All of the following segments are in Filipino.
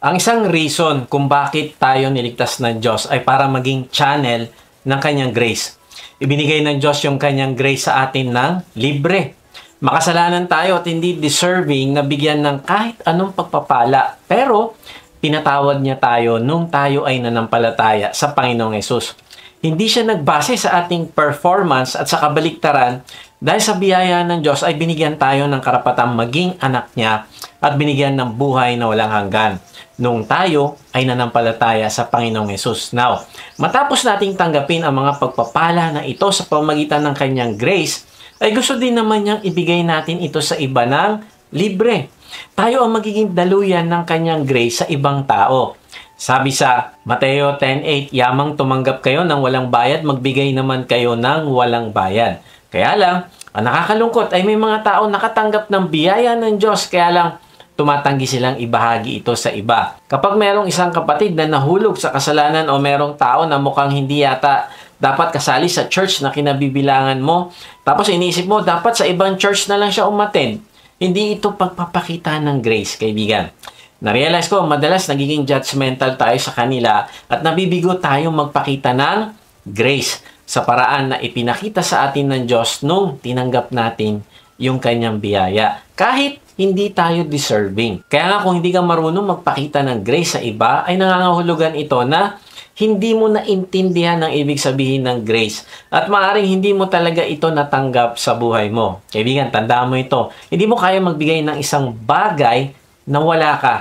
Ang isang reason kung bakit tayo niligtas ng Diyos ay para maging channel ng Kanyang grace. Ibinigay ng Diyos yung Kanyang grace sa atin ng libre. Makasalanan tayo at hindi deserving na bigyan ng kahit anong pagpapala. Pero, pinatawad niya tayo nung tayo ay nanampalataya sa Panginoong Hesus. Hindi siya nagbase sa ating performance at sa kabaliktaran dahil sa biyaya ng Diyos ay binigyan tayo ng karapatang maging anak niya at binigyan ng buhay na walang hanggan nung tayo ay nanampalataya sa Panginoong Hesus. Now, matapos nating tanggapin ang mga pagpapala na ito sa pamamagitan ng Kanyang grace, ay gusto din naman niyang ibigay natin ito sa iba ng libre. Tayo ang magiging daluyan ng Kanyang grace sa ibang tao. Sabi sa Mateo 10:8, yamang tumanggap kayo ng walang bayad, magbigay naman kayo ng walang bayad. Kaya lang, ang nakakalungkot ay may mga tao nakatanggap ng biyaya ng Diyos, kaya lang tumatanggi silang ibahagi ito sa iba. Kapag merong isang kapatid na nahulog sa kasalanan o merong tao na mukhang hindi yata dapat kasali sa church na kinabibilangan mo, tapos iniisip mo, dapat sa ibang church na lang siya umattend. Hindi ito pagpapakita ng grace, kaibigan. Na-realize ko, madalas nagiging judgmental tayo sa kanila at nabibigo tayo magpakita ng grace sa paraan na ipinakita sa atin ng Diyos nung tinanggap natin yung Kanyang biyaya. Kahit hindi tayo deserving. Kaya nga kung hindi ka marunong magpakita ng grace sa iba, ay nangangahulugan ito na hindi mo naintindihan ang ibig sabihin ng grace. At maaaring hindi mo talaga ito natanggap sa buhay mo. Kaibigan, tandaan mo ito. Hindi mo kaya magbigay ng isang bagay na wala ka.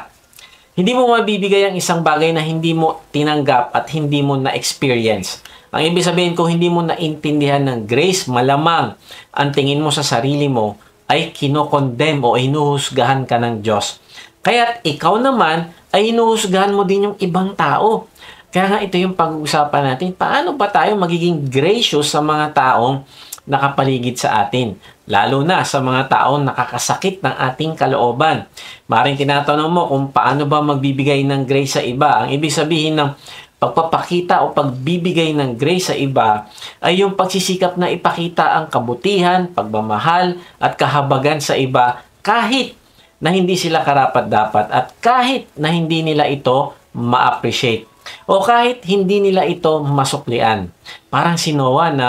Hindi mo mabibigay ang isang bagay na hindi mo tinanggap at hindi mo na-experience. Ang ibig sabihin, kung hindi mo naintindihan ng grace, malamang ang tingin mo sa sarili mo ay kinokondem o inuhusgahan ka ng Diyos. Kaya't ikaw naman ay inuhusgahan mo din yung ibang tao. Kaya nga ito yung pag-uusapan natin. Paano ba tayo magiging gracious sa mga taong nakapaligid sa atin? Lalo na sa mga taong nakakasakit ng ating kalooban. Maring tinatanong mo kung paano ba magbibigay ng grace sa iba. Ang ibig sabihin ng pagpapakita o pagbibigay ng grace sa iba ay yung pagsisikap na ipakita ang kabutihan, pagmamahal at kahabagan sa iba kahit na hindi sila karapat-dapat at kahit na hindi nila ito ma-appreciate o kahit hindi nila ito masuklian. Parang si Noah na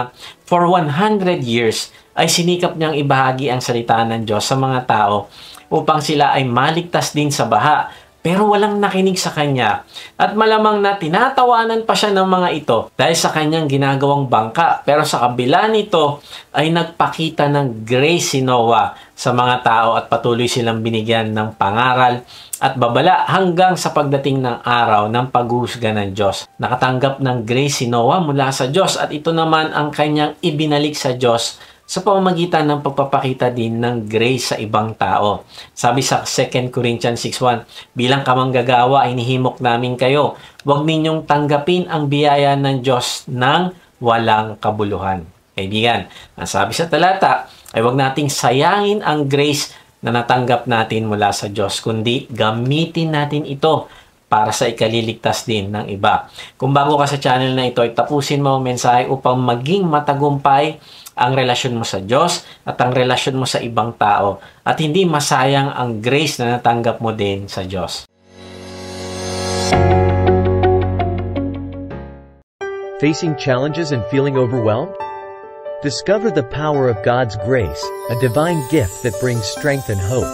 for 100 years ay sinikap niyang ibahagi ang salita ng Diyos sa mga tao upang sila ay maligtas din sa baha. Pero walang nakinig sa kanya at malamang na tinatawanan pa siya ng mga ito dahil sa kanyang ginagawang bangka. Pero sa kabila nito ay nagpakita ng grace si Noah sa mga tao at patuloy silang binigyan ng pangaral at babala hanggang sa pagdating ng araw ng paghuhusga ng Diyos. Nakatanggap ng grace si Noah mula sa Diyos at ito naman ang kanyang ibinalik sa Diyos sa pamamagitan ng pagpapakita din ng grace sa ibang tao. Sabi sa 2 Corinthians 6:1, bilang kamanggagawa ay nihimok namin kayo. Huwag ninyong tanggapin ang biyaya ng Diyos ng walang kabuluhan. Kaibigan, ang sabi sa talata ay huwag nating sayangin ang grace na natanggap natin mula sa Diyos, kundi gamitin natin ito para sa ikaliligtas din ng iba. Kung bago ka sa channel na ito, ay tapusin mo ang mensahe upang maging matagumpay ang relasyon mo sa Diyos at ang relasyon mo sa ibang tao at hindi masayang ang grace na natanggap mo din sa Diyos. Facing challenges and feeling overwhelmed? Discover the power of God's grace, a divine gift that brings strength and hope.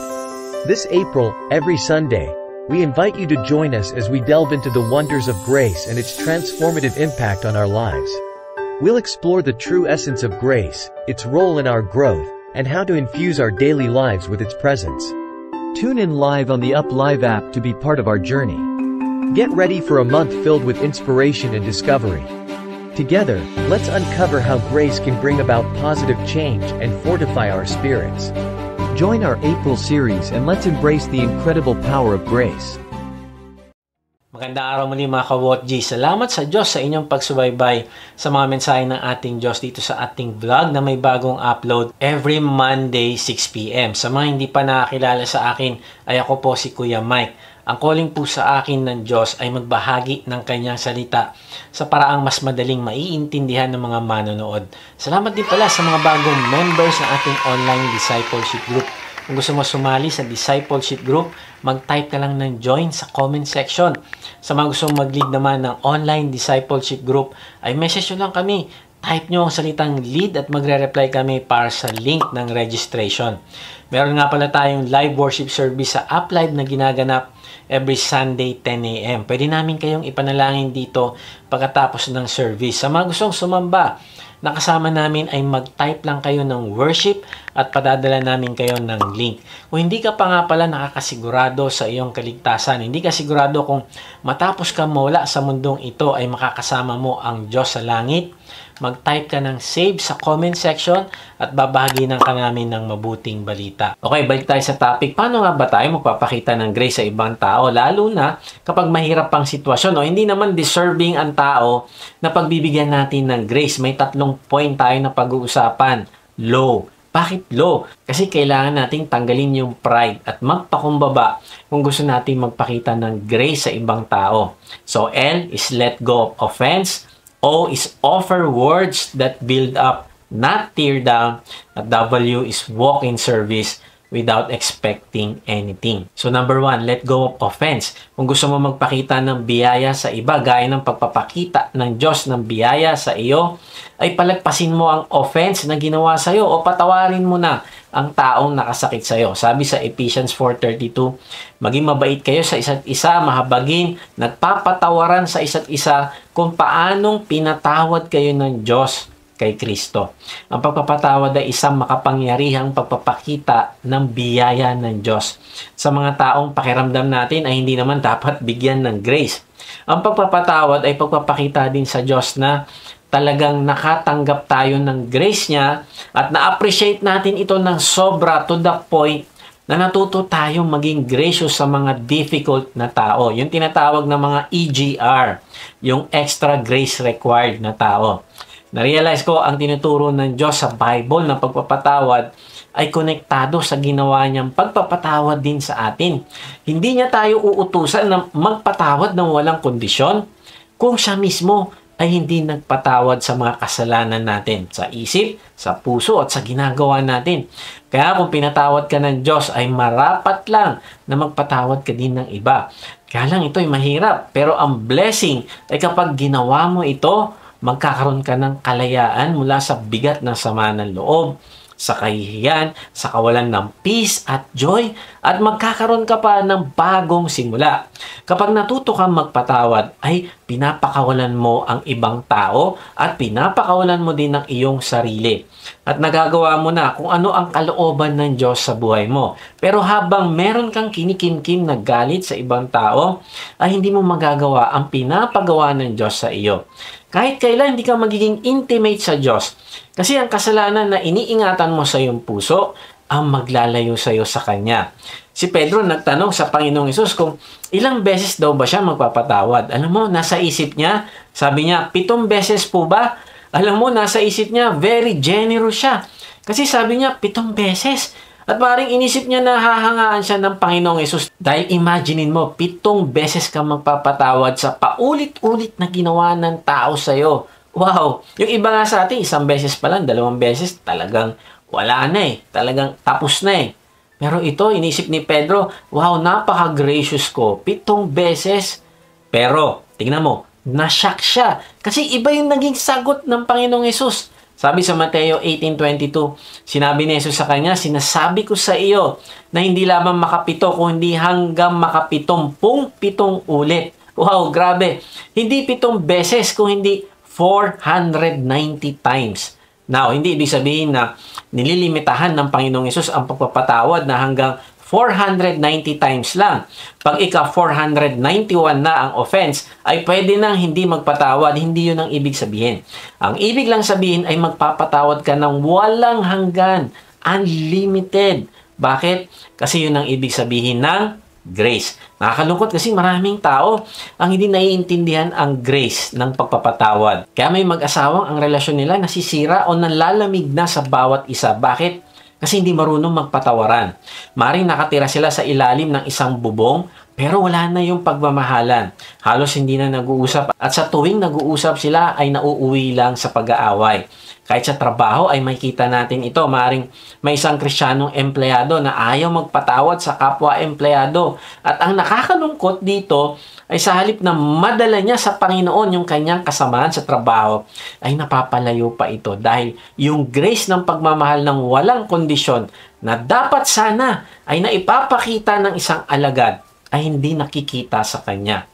This April, every Sunday, we invite you to join us as we delve into the wonders of grace and its transformative impact on our lives. We'll explore the true essence of grace, its role in our growth, and how to infuse our daily lives with its presence. Tune in live on the Up Live app to be part of our journey. Get ready for a month filled with inspiration and discovery. Together, let's uncover how grace can bring about positive change and fortify our spirits. Join our April series and let's embrace the incredible power of grace. Magandang araw muli mga ka-WOTG. Salamat sa Diyos sa inyong pagsubaybay sa mga mensahe ng ating Diyos dito sa ating vlog na may bagong upload every Monday 6 p.m. Sa mga hindi pa nakakilala sa akin, ay ako po si Kuya Mike. Ang calling po sa akin ng Diyos ay magbahagi ng kanyang salita sa paraang mas madaling maiintindihan ng mga manonood. Salamat din pala sa mga bagong members ng ating online discipleship group. Kung gusto mo sumali sa discipleship group, mag-type ka lang ng join sa comment section. Sa mga gustong mag-lead naman ng online discipleship group, ay message nyo lang kami. Type nyo ang salitang lead at magre-reply kami para sa link ng registration. Meron nga pala tayong live worship service sa UpLive na ginaganap every Sunday 10 a.m. Pwede namin kayong ipanalangin dito pagkatapos ng service. Sa mga gustong sumamba, nakasama namin ay mag-type lang kayo ng worship at padadala namin kayo ng link. Kung hindi ka pa nga pala nakakasigurado sa iyong kaligtasan, hindi ka sigurado kung matapos ka mawala sa mundong ito ay makakasama mo ang Diyos sa langit, mag-type ka ng save sa comment section at babahaginan ka namin ng mabuting balita. Okay, balik tayo sa topic. Paano nga ba tayo magpapakita ng grace sa ibang tao? Lalo na kapag mahirap pang sitwasyon o hindi naman deserving ang tao na pagbibigyan natin ng grace. May 3 point tayo na pag-uusapan. Low. Bakit low? Kasi kailangan nating tanggalin yung pride at magpakumbaba kung gusto nating magpakita ng grace sa ibang tao. So L is let go of offense. O is offer words that build up, not tear down. At W is walk in service without expecting anything. So number 1, let go of offense. Kung gusto mo magpakita ng biyaya sa iba, gaya ng pagpapakita ng Diyos ng biyaya sa iyo, ay palagpasin mo ang offense na ginawa sa iyo o patawarin mo na ang taong nakasakit sa iyo. Sabi sa Ephesians 4:32, maging mabait kayo sa isa't isa, mahabagin, nagpapatawaran sa isa't isa kung paanong pinatawad kayo ng Diyos kay Kristo. Ang pagpapatawad ay isang makapangyarihang pagpapakita ng biyaya ng Diyos sa mga taong pakiramdam natin ay hindi naman dapat bigyan ng grace. Ang pagpapatawad ay pagpapakita din sa Diyos na talagang nakatanggap tayo ng grace niya at na-appreciate natin ito ng sobra to the point na natuto tayong maging gracious sa mga difficult na tao. Yung tinatawag na mga EGR, yung extra grace required na tao. Na-realize ko ang tinuturo ng Diyos sa Bible ng pagpapatawad ay konektado sa ginawa niyang pagpapatawad din sa atin. Hindi niya tayo uutusan na magpatawad ng walang kondisyon kung siya mismo ay hindi nagpatawad sa mga kasalanan natin sa isip, sa puso at sa ginagawa natin. Kaya kung pinatawad ka ng Diyos ay marapat lang na magpatawad ka din ng iba. Kaya lang ito ay mahirap, pero ang blessing ay kapag ginawa mo ito, magkakaroon ka ng kalayaan mula sa bigat ng sama ng loob, sa kahihiyan, sa kawalan ng peace at joy, at magkakaroon ka pa ng bagong simula. Kapag natuto kang magpatawad, ay pinapakawalan mo ang ibang tao at pinapakawalan mo din ang iyong sarili. At nagagawa mo na kung ano ang kalooban ng Diyos sa buhay mo. Pero habang meron kang kinikimkim na galit sa ibang tao, ay hindi mo magagawa ang pinapagawa ng Diyos sa iyo. Kahit kailan hindi ka magiging intimate sa Diyos. Kasi ang kasalanan na iniingatan mo sa iyong puso, ang maglalayo sa iyo sa Kanya. Si Pedro nagtanong sa Panginoong Hesus kung ilang beses daw ba siya magpapatawad. Alam mo, nasa isip niya, sabi niya, 7 beses po ba? Alam mo, nasa isip niya, very generous siya. Kasi sabi niya, 7 beses. At maring inisip niya na hahangaan siya ng Panginoong Hesus. Dahil imaginein mo, 7 beses ka magpapatawad sa paulit-ulit na ginawa ng tao sa'yo. Wow! Yung iba nga sa atin, 1 beses pa lang, 2 beses, talagang wala na eh. Talagang tapos na eh. Pero ito, inisip ni Pedro, wow, napaka-gracious ko. 7 beses. Pero, tingnan mo, na-shock siya. Kasi iba yung naging sagot ng Panginoong Hesus. Sabi sa Mateo 18:22, sinabi ni Jesus sa kanya, sinasabi ko sa iyo na hindi lamang makapito, kundi hanggang makapitumpu-pitong ulit. Wow, grabe. Hindi 7 beses, kung hindi 490 times. Now, hindi ibig sabihin na nililimitahan ng Panginoong Hesus ang pagpapatawad na hanggang 490 times lang. Pag ika-491 na ang offense, ay pwede nang hindi magpatawad. Hindi yun ang ibig sabihin. Ang ibig lang sabihin ay magpapatawad ka ng walang hanggan. Unlimited. Bakit? Kasi yun ang ibig sabihin ng grace. Nakakalungkot kasi maraming tao ang hindi naiintindihan ang grace ng pagpapatawad. Kaya may mag-asawang ang relasyon nila nasisira o nalalamig na sa bawat isa. Bakit? Kasi hindi marunong magpatawaran. Maring nakatira sila sa ilalim ng isang bubong, Pero wala na yung pagmamahalan. Halos hindi na nag-uusap. At sa tuwing nag-uusap sila ay nauuwi lang sa pag-aaway. Kahit sa trabaho ay makikita natin ito. Maaring may isang Kristiyanong empleyado na ayaw magpatawad sa kapwa empleyado. At ang nakakalungkot dito ay sa halip na madala niya sa Panginoon yung kanyang kasamaan sa trabaho, ay napapalayo pa ito dahil yung grace ng pagmamahal ng walang kondisyon na dapat sana ay naipapakita ng isang alagad ay hindi nakikita sa kanya.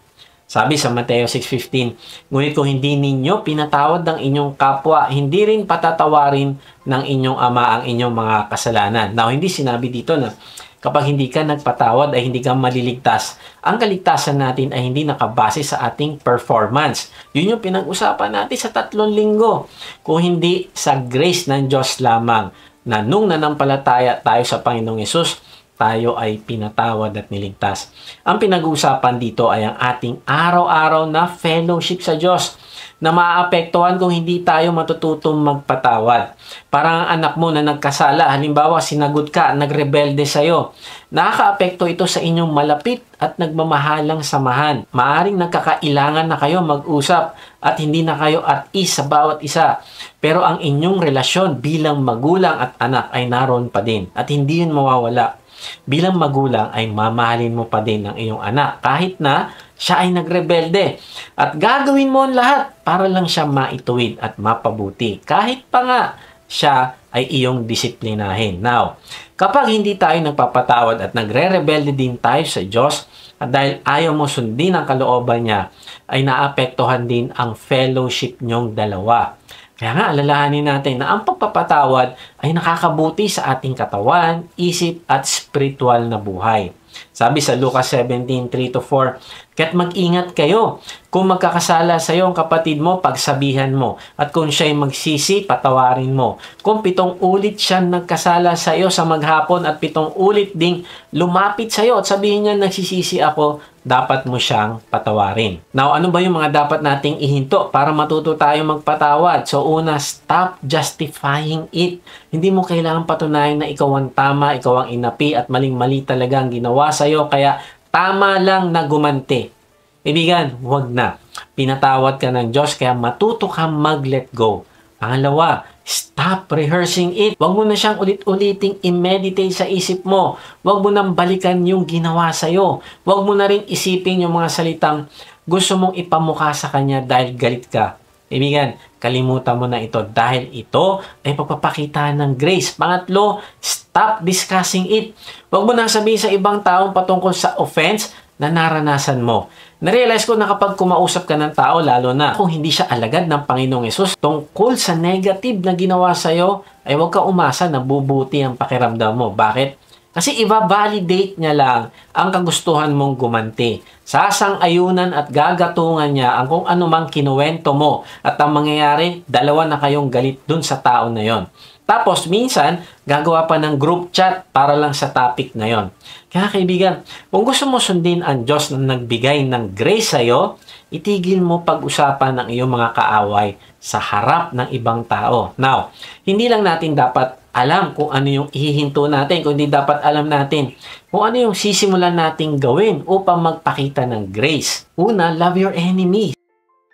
Sabi sa Mateo 6:15, ngunit kung hindi ninyo pinatawad ng inyong kapwa, hindi rin patatawarin ng inyong ama ang inyong mga kasalanan. Now, hindi sinabi dito na kapag hindi ka nagpatawad ay hindi ka maliligtas. Ang kaligtasan natin ay hindi nakabase sa ating performance. Yun yung pinag-usapan natin sa 3 linggo. Kung hindi sa grace ng Diyos lamang na nung nanampalataya tayo sa Panginoong Hesus, tayo ay pinatawad at niligtas. Ang pinag-uusapan dito ay ang ating araw-araw na fellowship sa Diyos na maaapektuhan kung hindi tayo matututong magpatawad. Parang ang anak mo na nagkasala, halimbawa sinagot ka, nagrebelde sa'yo. Nakakaapekto ito sa inyong malapit at nagmamahalang samahan. Maaring nagkakailangan na kayo mag-usap at hindi na kayo at ease sa bawat isa. Pero ang inyong relasyon bilang magulang at anak ay naroon pa din at hindi yun mawawala. Bilang magulang ay mamahalin mo pa din ang iyong anak kahit na siya ay nagrebelde. At gagawin mo ang lahat para lang siya maituwid at mapabuti. Kahit pa nga siya ay iyong disiplinahin. Now, kapag hindi tayo nagpapatawad at nagre-rebelde din tayo sa Diyos at dahil ayaw mo sundin ang kalooban niya, ay naapektuhan din ang fellowship niyong dalawa. Kaya nga, alalahanin natin na ang pagpapatawad ay nakakabuti sa ating katawan, isip, at spiritual na buhay. Sabi sa Lucas 17:3-4, kaya't mag-ingat kayo. Kung magkakasala sa iyo ang kapatid mo, pagsabihan mo. At kung siya'y magsisi, patawarin mo. Kung 7 ulit siya nagkasala sa iyo sa maghapon at 7 ulit ding lumapit sa iyo at sabihin niya, nagsisisi ako, dapat mo siyang patawarin. Now, ano ba yung mga dapat nating ihinto para matuto tayo magpatawad? So, una, stop justifying it. Hindi mo kailangan patunayan na ikaw ang tama, ikaw ang inapi at maling-mali talaga ang ginawa sa'yo, kaya tama lang na gumanti. Ibigan, huwag na. Pinatawad ka ng Diyos, kaya matuto ka mag-let go. Pangalawa, stop rehearsing it. Huwag mo na siyang ulit-uliting i-meditate sa isip mo. Huwag mo nang balikan yung ginawa sa'yo. Huwag mo na rin isipin yung mga salitang gusto mong ipamukha sa kanya dahil galit ka. Ibigan, kalimutan mo na ito dahil ito ay pagpapakita ng grace. Pangatlo, stop discussing it. Huwag mo nang sabihin sa ibang taong patungkol sa offense na naranasan mo. Narealize ko na kapag kumausap ka ng tao, lalo na kung hindi siya alagad ng Panginoong Hesus, tungkol sa negative na ginawa sa'yo, ay huwag ka umasa na bubuti ang pakiramdam mo. Bakit? Kasi i-validate niya lang ang kagustuhan mong gumanti. Sasang-ayunan at gagatungan niya ang kung anumang kinuwento mo. At ang mangyayari, dalawa na kayong galit dun sa tao na yon. Tapos, minsan, gagawa pa ng group chat para lang sa topic na yon. Kaya kaibigan, kung gusto mo sundin ang Diyos na nagbigay ng grace sa'yo, itigil mo pag-usapan ng iyong mga kaaway sa harap ng ibang tao. Now, hindi lang natin dapat alam kung ano yung ihihinto natin, kundi dapat alam natin kung ano yung sisimulan nating gawin upang magpakita ng grace. Una, love your enemy.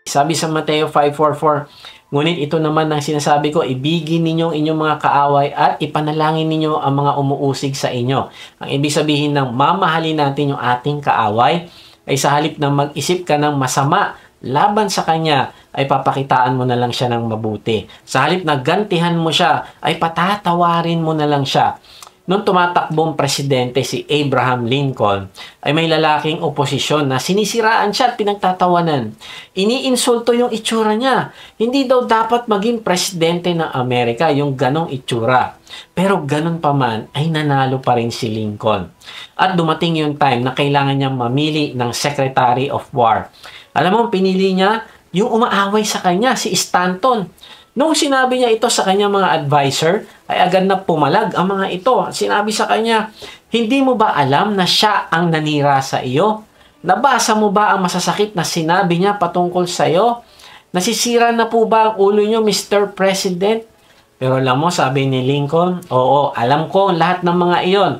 Sabi sa Mateo 5:4-4, ngunit ito naman ang sinasabi ko, ibigin ninyo ang inyong mga kaaway at ipanalangin ninyo ang mga umuusig sa inyo. Ang ibig sabihin ng mamahalin natin yung ating kaaway ay sa halip na mag-isip ka ng masama laban sa kanya, ay papakitaan mo na lang siya ng mabuti. Sa halip na gantihan mo siya, ay patatawarin mo na lang siya. Nung tumatakbong presidente si Abraham Lincoln, ay may lalaking oposisyon na sinisiraan siya at pinagtatawanan. Iniinsulto yung itsura niya. Hindi daw dapat maging presidente ng Amerika yung ganong itsura. Pero ganon pa man, ay nanalo pa rin si Lincoln. At dumating yung time na kailangan niyang mamili ng Secretary of War. Alam mo, pinili niya yung umaaway sa kanya, si Stanton. Nung sinabi niya ito sa kanyang mga advisor, ay agad na pumalag ang mga ito. Sinabi sa kanya, hindi mo ba alam na siya ang nanira sa iyo? Nabasa mo ba ang masasakit na sinabi niya patungkol sa iyo? Nasisira na po ba ang ulo niyo, Mr. President? Pero alam mo, sabi ni Lincoln, oo, alam ko lahat ng mga iyon.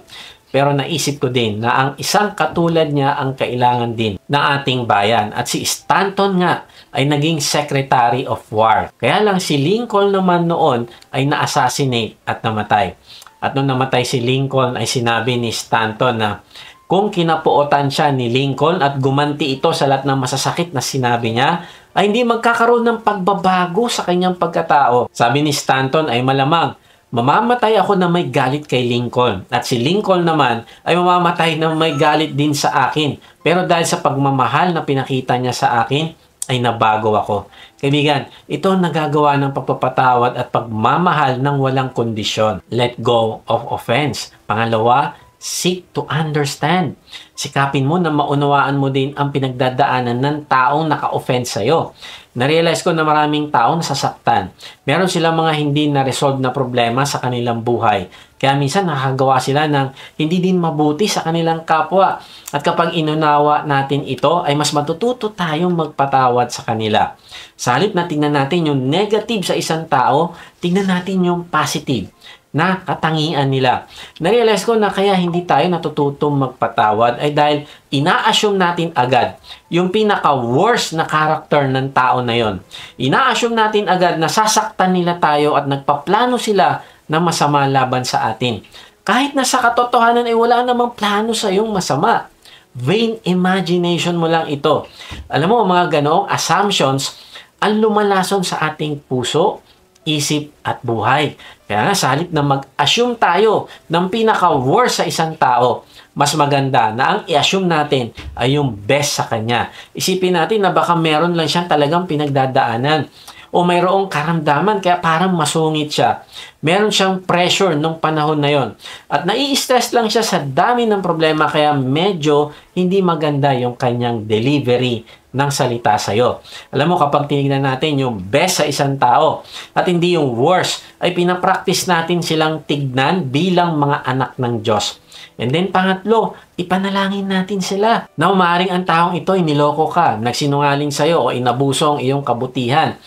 pero naisip ko din na ang isang katulad niya ang kailangan din ng ating bayan. At si Stanton nga ay naging Secretary of War. Kaya lang si Lincoln naman noon ay na-assassinate at namatay. At nung namatay si Lincoln ay sinabi ni Stanton na kung kinapuotan siya ni Lincoln at gumanti ito sa lahat ng masasakit na sinabi niya, ay hindi magkakaroon ng pagbabago sa kanyang pagkatao. Sabi ni Stanton ay malamang mamamatay ako na may galit kay Lincoln. At si Lincoln naman ay mamamatay na may galit din sa akin. Pero dahil sa pagmamahal na pinakita niya sa akin, ay nabago ako. Kaibigan, ito ang nagagawa ng pagpapatawad at pagmamahal ng walang kondisyon. Let go of offense. Pangalawa, seek to understand. Sikapin mo na maunawaan mo din ang pinagdadaanan ng taong naka-offend sa'yo. Na-realize ko na maraming tao nasasaktan. Meron silang mga hindi na-resolve na problema sa kanilang buhay. Kaya minsan nakagawa sila ng hindi din mabuti sa kanilang kapwa. At kapag inunawa natin ito, ay mas matututo tayong magpatawad sa kanila. Sa halip na tingnan natin yung negative sa isang tao, tingnan natin yung positive na katangian nila. Na-realize ko na kaya hindi tayo natututong magpatawad ay dahil ina-assume natin agad yung pinaka-worst na character ng tao na yon. Ina-assume natin agad na sasaktan nila tayo at nagpaplano sila na masama laban sa atin. Kahit na sa katotohanan ay wala namang plano sa iyong masama. Vain imagination mo lang ito. Alam mo, mga ganoong assumptions ang lumalason sa ating puso, isip at buhay. Kaya nga, sa halip na mag-assume tayo ng pinaka-worst sa isang tao, mas maganda na ang i-assume natin ay yung best sa kanya. Isipin natin na baka meron lang siyang talagang pinagdadaanan o mayroong karamdaman kaya parang masungit siya. Meron siyang pressure nung panahon na yon. At nai-stress lang siya sa dami ng problema kaya medyo hindi maganda yung kanyang delivery ng salita sa'yo. Alam mo, kapag tinignan natin yung best sa isang tao at hindi yung worst, ay pinapractice natin silang tignan bilang mga anak ng Diyos. And then pangatlo, ipanalangin natin sila na umaring ang taong ito ay niloko ka, nagsinungaling sa'yo o inabuso ang iyong kabutihan.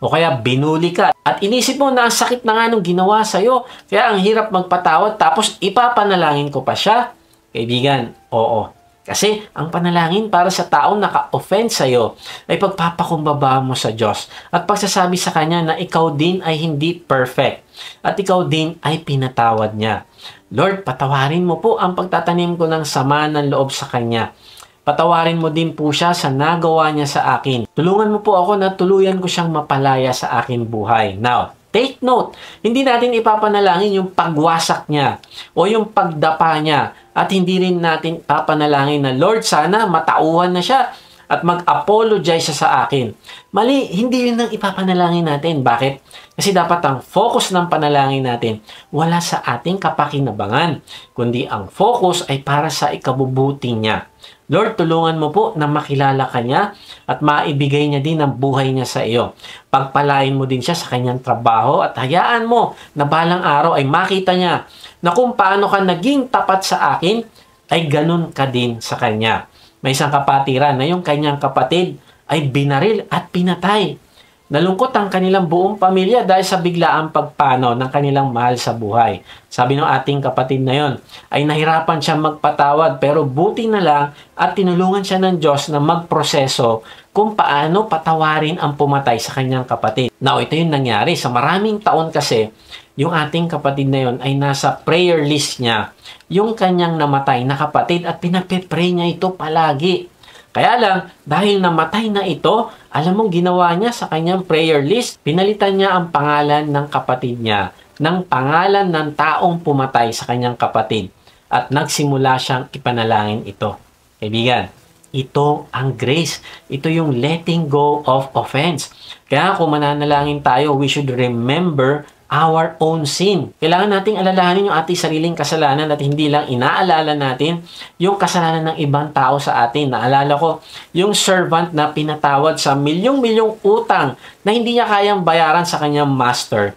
O kaya binuli ka at inisip mo na ang sakit na nga nung ginawa sa'yo. Kaya ang hirap magpatawad tapos ipapanalangin ko pa siya. Kaibigan, oo. Kasi ang panalangin para sa taong naka-offend sa'yo ay pagpapakumbaba mo sa Diyos at pagsasabi sa Kanya na ikaw din ay hindi perfect at ikaw din ay pinatawad niya. Lord, patawarin mo po ang pagtatanim ko ng sama ng loob sa Kanya. Patawarin mo din po siya sa nagawa niya sa akin. Tulungan mo po ako na tuluyan ko siyang mapalaya sa akin buhay. Now, take note, hindi natin ipapanalangin yung pagwasak niya o yung pagdapa niya at hindi rin natin ipapanalangin na Lord, sana matauhan na siya at mag-apologize siya sa akin. Mali, hindi yun ang ipapanalangin natin. Bakit? Kasi dapat ang focus ng panalangin natin wala sa ating kapakinabangan, kundi ang focus ay para sa ikabubuti niya. Lord, tulungan mo po na makilala ka niya at maibigay niya din ang buhay niya sa iyo. Pagpalain mo din siya sa kanyang trabaho at hayaan mo na balang araw ay makita niya na kung paano ka naging tapat sa akin, ay ganun ka din sa kanya. May isang kapatiran na yung kanyang kapatid ay binaril at pinatay. Nalungkot ang kanilang buong pamilya dahil sa biglaang pagpanaw ng kanilang mahal sa buhay. Sabi ng ating kapatid na yon, ay nahirapan siya magpatawad pero buti na lang at tinulungan siya ng Diyos na magproseso kung paano patawarin ang pumatay sa kanyang kapatid. Now, ito yung nangyari. Sa maraming taon kasi, yung ating kapatid na yon ay nasa prayer list niya yung kanyang namatay na kapatid at pinagpe-pray niya ito palagi. Kaya lang, dahil namatay na ito, alam mong ginawa niya sa kanyang prayer list, pinalitan niya ang pangalan ng kapatid niya ng pangalan ng taong pumatay sa kanyang kapatid at nagsimula siyang ipanalangin ito. Kaibigan, ito ang grace. Ito yung letting go of offense. Kaya kung mananalangin tayo, we should remember our own sin. Kailangan nating alalahanin yung ating sariling kasalanan at hindi lang inaalala natin yung kasalanan ng ibang tao sa atin. Naalala ko, yung servant na pinatawad sa milyong-milyong utang na hindi niya kayang bayaran sa kanyang master.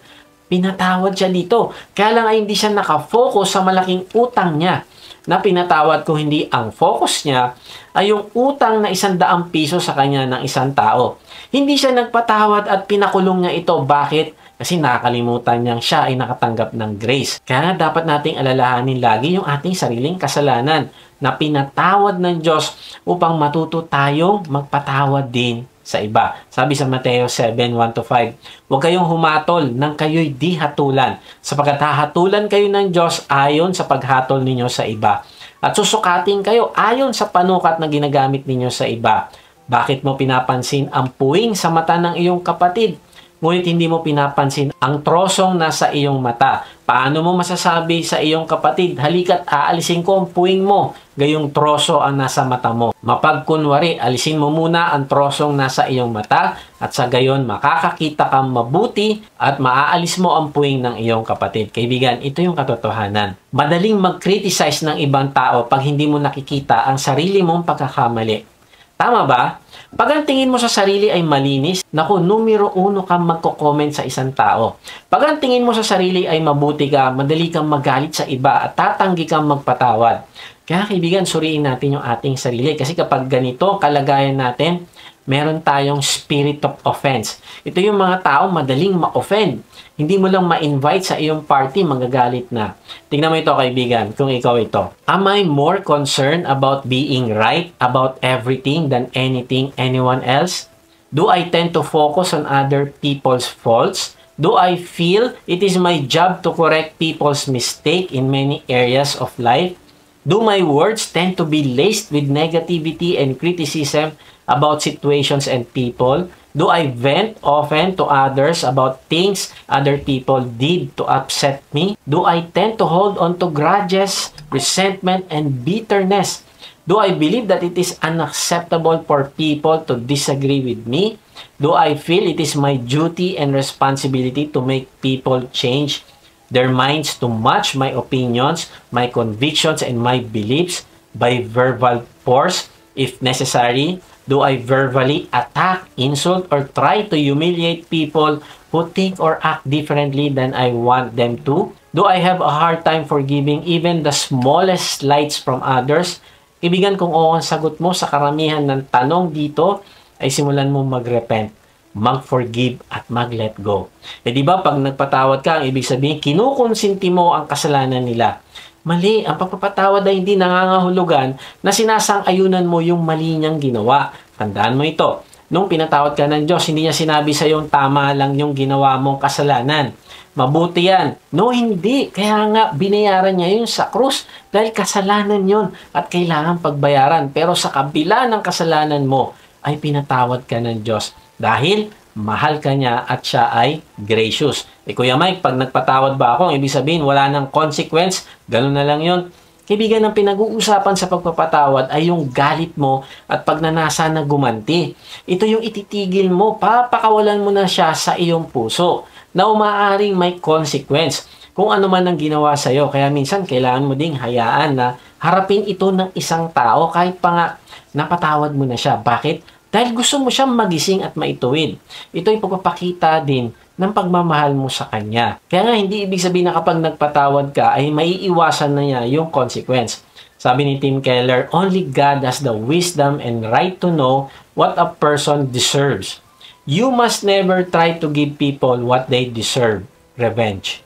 Pinatawad siya dito. Kaya lang ay hindi siya nakafocus sa malaking utang niya na pinatawad ko. Hindi ang focus niya ay yung utang na 100 piso sa kanya ng isang tao. Hindi siya nagpatawad at pinakulong niya ito. Bakit? Kasi nakakalimutan niyang siya ay nakatanggap ng grace. Kaya dapat nating alalahanin lagi yung ating sariling kasalanan na pinatawad ng Diyos upang matuto tayong magpatawad din sa iba. Sabi sa Mateo 7:1-5, huwag kayong humatol nang kayo'y di hatulan, sapagkat hahatulan kayo ng Diyos ayon sa paghatol ninyo sa iba. At susukatin kayo ayon sa panukat na ginagamit ninyo sa iba. Bakit mo pinapansin ang puwing sa mata ng iyong kapatid, ngunit hindi mo pinapansin ang trosong nasa iyong mata? Paano mo masasabi sa iyong kapatid, halika't aalisin ko ang puwing mo, gayong troso ang nasa mata mo? Mapagkunwari, alisin mo muna ang trosong nasa iyong mata, at sa gayon makakakita kang mabuti at maaalis mo ang puwing ng iyong kapatid. Kaibigan, ito yung katotohanan. Madaling mag-criticize ng ibang tao pag hindi mo nakikita ang sarili mong pagkakamali. Tama ba? Pag ang tingin mo sa sarili ay malinis, naku, numero 1 kang magko-comment sa isang tao. Pag ang tingin mo sa sarili ay mabuti ka, madali kang magalit sa iba at tatanggi kang magpatawad. Kaya kaibigan, suriin natin yung ating sarili. Kasi kapag ganito kalagayan natin, meron tayong spirit of offense. Ito yung mga tao madaling ma-offend. Hindi mo lang ma-invite sa iyong party, magagalit na. Tingnan mo ito kaibigan, kung ikaw ito. Am I more concerned about being right about everything than anything anyone else? Do I tend to focus on other people's faults? Do I feel it is my job to correct people's mistake in many areas of life? Do my words tend to be laced with negativity and criticism about situations and people? Do I vent often to others about things other people did to upset me? Do I tend to hold on to grudges, resentment, and bitterness? Do I believe that it is unacceptable for people to disagree with me? Do I feel it is my duty and responsibility to make people change their minds to match my opinions, my convictions, and my beliefs by verbal force if necessary? Do I verbally attack, insult, or try to humiliate people who think or act differently than I want them to? Do I have a hard time forgiving even the smallest slights from others? Ibigan, kung oo ang sagot mo sa karamihan ng tanong dito, ay simulan mo mag-repent, mag-forgive, at mag-let go. Eh di ba pag nagpatawad ka, ang ibig sabihin, kinukonsinti mo ang kasalanan nila. Mali, ang pagpapatawad ay hindi nangangahulugan na sinasang-ayunan mo yung mali niyang ginawa. Tandaan mo ito, nung pinatawad ka ng Diyos, hindi niya sinabi sa yung tama lang yung ginawa mong kasalanan. Mabuti yan. No, hindi. Kaya nga, binayaran niya yun sa krus dahil kasalanan yun at kailangan pagbayaran. Pero sa kabila ng kasalanan mo, ay pinatawad ka ng Diyos dahil mahal ka niya at siya ay gracious. Kuya Mike, pag nagpatawad ba ako, ibig sabihin wala nang consequence, ganun na lang yun. Kaibigan, ang pinag-uusapan sa pagpapatawad ay yung galit mo at pagnanasa na gumanti. Ito yung ititigil mo, papakawalan mo na siya sa iyong puso na umaaring may consequence kung ano man ang ginawa sa iyo. Kaya minsan kailangan mo ding hayaan na harapin ito ng isang tao kahit pa nga napatawad mo na siya. Bakit? Dahil gusto mo siyang magising at maituwid. Ito ay pagpapakita din ng pagmamahal mo sa kanya. Kaya nga, hindi ibig sabihin na kapag nagpatawad ka, ay maiiwasan na niya yung consequence. Sabi ni Tim Keller, only God has the wisdom and right to know what a person deserves. You must never try to give people what they deserve. Revenge.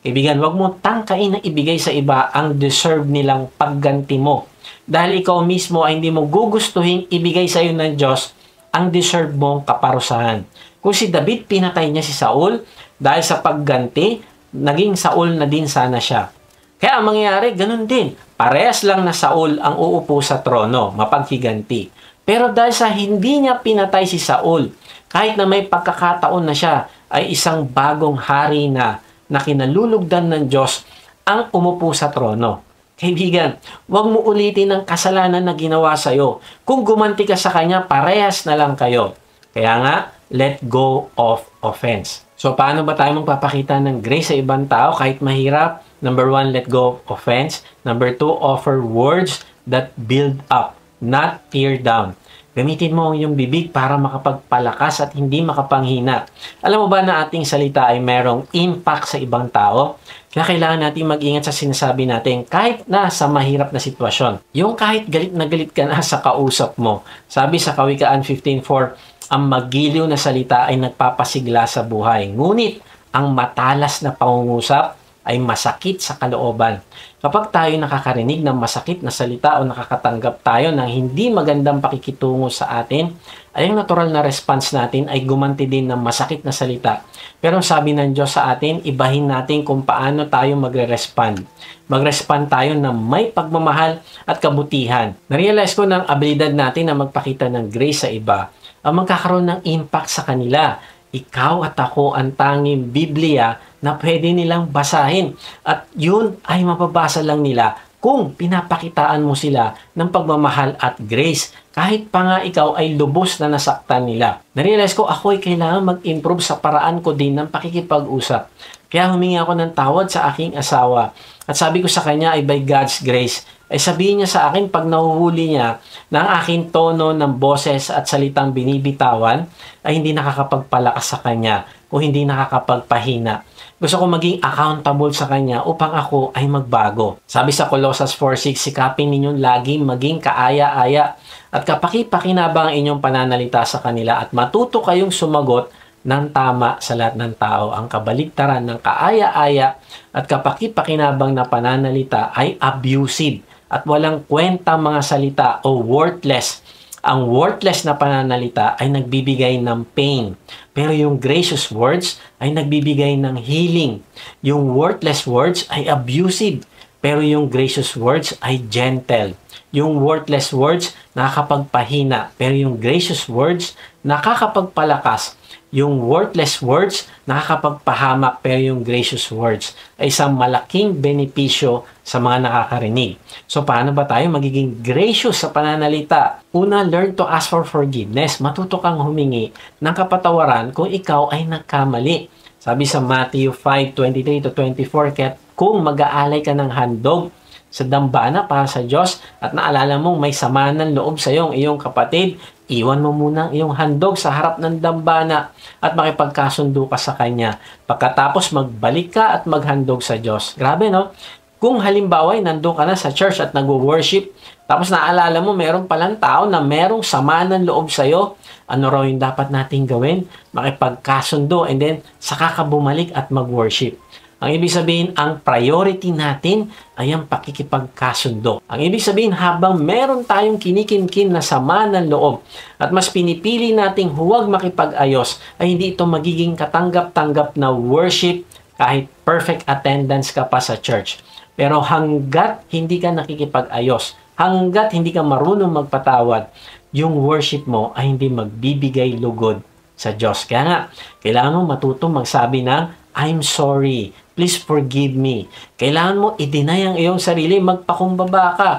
Kaibigan, wag mo tangkain na ibigay sa iba ang deserve nilang pagganti mo. Dahil ikaw mismo ay hindi mo gugustuhin ibigay sa iyo ng Diyos ang deserve mong kaparusahan. Kung si David, pinatay niya si Saul, dahil sa pagganti, naging Saul na din sana siya. Kaya ang mangyayari, ganun din. Parehas lang na Saul ang uupo sa trono, mapaghiganti. Pero dahil sa hindi niya pinatay si Saul, kahit na may pagkakataon na siya, ay isang bagong hari na kinalulugdan ng Diyos ang umupo sa trono. Kaibigan, huwag mo ulitin ang kasalanan na ginawa sa iyo. Kung gumanti ka sa kanya, parehas na lang kayo. Kaya nga, let go of offense. So, paano ba tayo magpapakita ng grace sa ibang tao kahit mahirap? Number 1, let go of offense. Number 2, offer words that build up, not tear down. Gamitin mo yung bibig para makapagpalakas at hindi makapanghina. Alam mo ba na ating salita ay merong impact sa ibang tao? Kaya kailangan natin mag-ingat sa sinasabi natin kahit na sa mahirap na sitwasyon. Yung kahit galit na galit ka na sa kausap mo. Sabi sa Kawikaan 15:4, ang magiliw na salita ay nagpapasigla sa buhay. Ngunit, ang matalas na pangungusap ay masakit sa kalooban. Kapag tayo nakakarinig ng masakit na salita o nakakatanggap tayo ng hindi magandang pakikitungo sa atin, ay ang natural na response natin ay gumanti din ng masakit na salita. Pero sabi ng Diyos sa atin, ibahin natin kung paano tayo magre-respond. Mag-respond tayo ng may pagmamahal at kabutihan. Narealize ko ng abilidad natin na magpakita ng grace sa iba ang magkakaroon ng impact sa kanila. Ikaw at ako ang tanging Biblia na pwede nilang basahin. At yun ay mababasa lang nila kung pinapakitaan mo sila ng pagmamahal at grace. Kahit pa nga ikaw ay lubos na nasaktan nila. Narealize ko ako ay kailangan mag-improve sa paraan ko din ng pakikipag-usap. Kaya humingi ako ng tawad sa aking asawa. At sabi ko sa kanya ay by God's grace. Ay sabihin niya sa akin pag nahuhuli niya na ang aking tono ng boses at salitang binibitawan ay hindi nakakapagpalakas sa kanya o hindi nakakapagpahina. Gusto ko maging accountable sa kanya upang ako ay magbago. Sabi sa Colossus 4:6, sikapin ninyong laging maging kaaya-aya at kapaki-pakinabang ang inyong pananalita sa kanila at matuto kayong sumagot ng tama sa lahat ng tao. Ang kabaligtaran ng kaaya-aya at kapaki-pakinabang na pananalita ay abusive at walang kwenta mga salita o worthless. Ang worthless na pananalita ay nagbibigay ng pain. Pero yung gracious words ay nagbibigay ng healing. Yung worthless words ay abusive. Pero yung gracious words ay gentle. Yung worthless words nakakapagpahina. Pero yung gracious words nakakapagpalakas. Yung worthless words nakakapagpahamak. Pero yung gracious words ay isang malaking benepisyo sa mga nakakarinig. So, paano ba tayo magiging gracious sa pananalita? Una, learn to ask for forgiveness. Matuto kang humingi ng kapatawaran kung ikaw ay nagkamali. Sabi sa Matthew 5:23-24, kaya kung mag-aalay ka ng handog sa dambana para sa Diyos at naalala mong may sama ng loob sa iyong kapatid, iwan mo muna ang iyong handog sa harap ng dambana at makipagkasundo ka sa Kanya. Pagkatapos magbalik ka at maghandog sa Diyos. Grabe, no? Kung halimbawa ay nandun ka na sa church at nag-worship, tapos naalala mo meron palang tao na merong sama ng loob sa'yo, ano raw yung dapat nating gawin? Makipagkasundo and then saka ka bumalik at mag-worship. Ang ibig sabihin, ang priority natin ay ang pakikipagkasundo. Ang ibig sabihin, habang meron tayong kinikimkim na sama ng loob at mas pinipili nating huwag makipag-ayos, ay hindi ito magiging katanggap-tanggap na worship kahit perfect attendance ka pa sa church. Pero hanggat hindi ka nakikipag-ayos, hanggat hindi ka marunong magpatawad, yung worship mo ay hindi magbibigay lugod sa Diyos. Kaya nga, kailangan mo matutong magsabi ng, I'm sorry. Please forgive me. Kailangan mo i-deny ang iyong sarili, magpakumbaba ka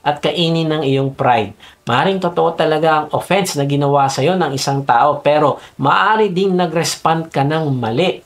at kainin ng iyong pride. Maaring totoo talaga ang offense na ginawa sa iyo ng isang tao, pero maari ding nag-respond ka ng mali.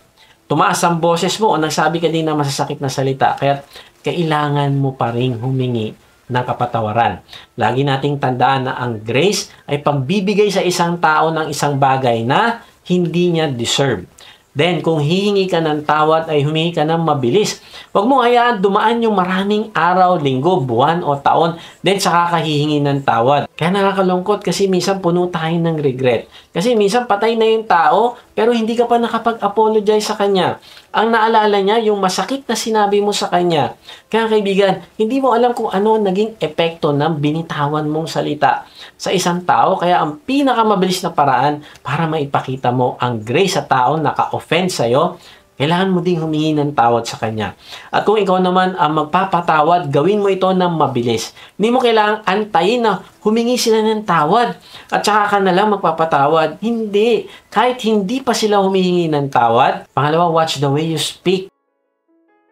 Tumaas ang boses mo o nagsabi ka din ng masasakit na salita, kaya kailangan mo pa ring humingi ng kapatawaran. Lagi nating tandaan na ang grace ay pagbibigay sa isang tao ng isang bagay na hindi niya deserve. Then, kung hihingi ka ng tawad, ay humingi ka ng mabilis. Huwag mo hayaan dumaan yung maraming araw, linggo, buwan o taon, then saka ka hihingi ng tawad. Kaya nakakalungkot kasi minsan puno tayo ng regret. Kasi minsan patay na yung tao, pero hindi ka pa nakapag-apologize sa kanya. Ang naalala niya, yung masakit na sinabi mo sa kanya. Kaya kaibigan, hindi mo alam kung ano naging epekto ng binitawan mong salita sa isang tao. Kaya ang pinakamabilis na paraan para maipakita mo ang grace sa tao na ka-offend sa'yo, kailangan mo ding humingi ng tawad sa kanya. At kung ikaw naman ang magpapatawad, gawin mo ito ng mabilis. Hindi mo kailangang antayin na humingi sila ng tawad at saka ka na lang magpapatawad. Hindi. Kahit hindi pa sila humihingi ng tawad. Pangalawa, watch the way you speak.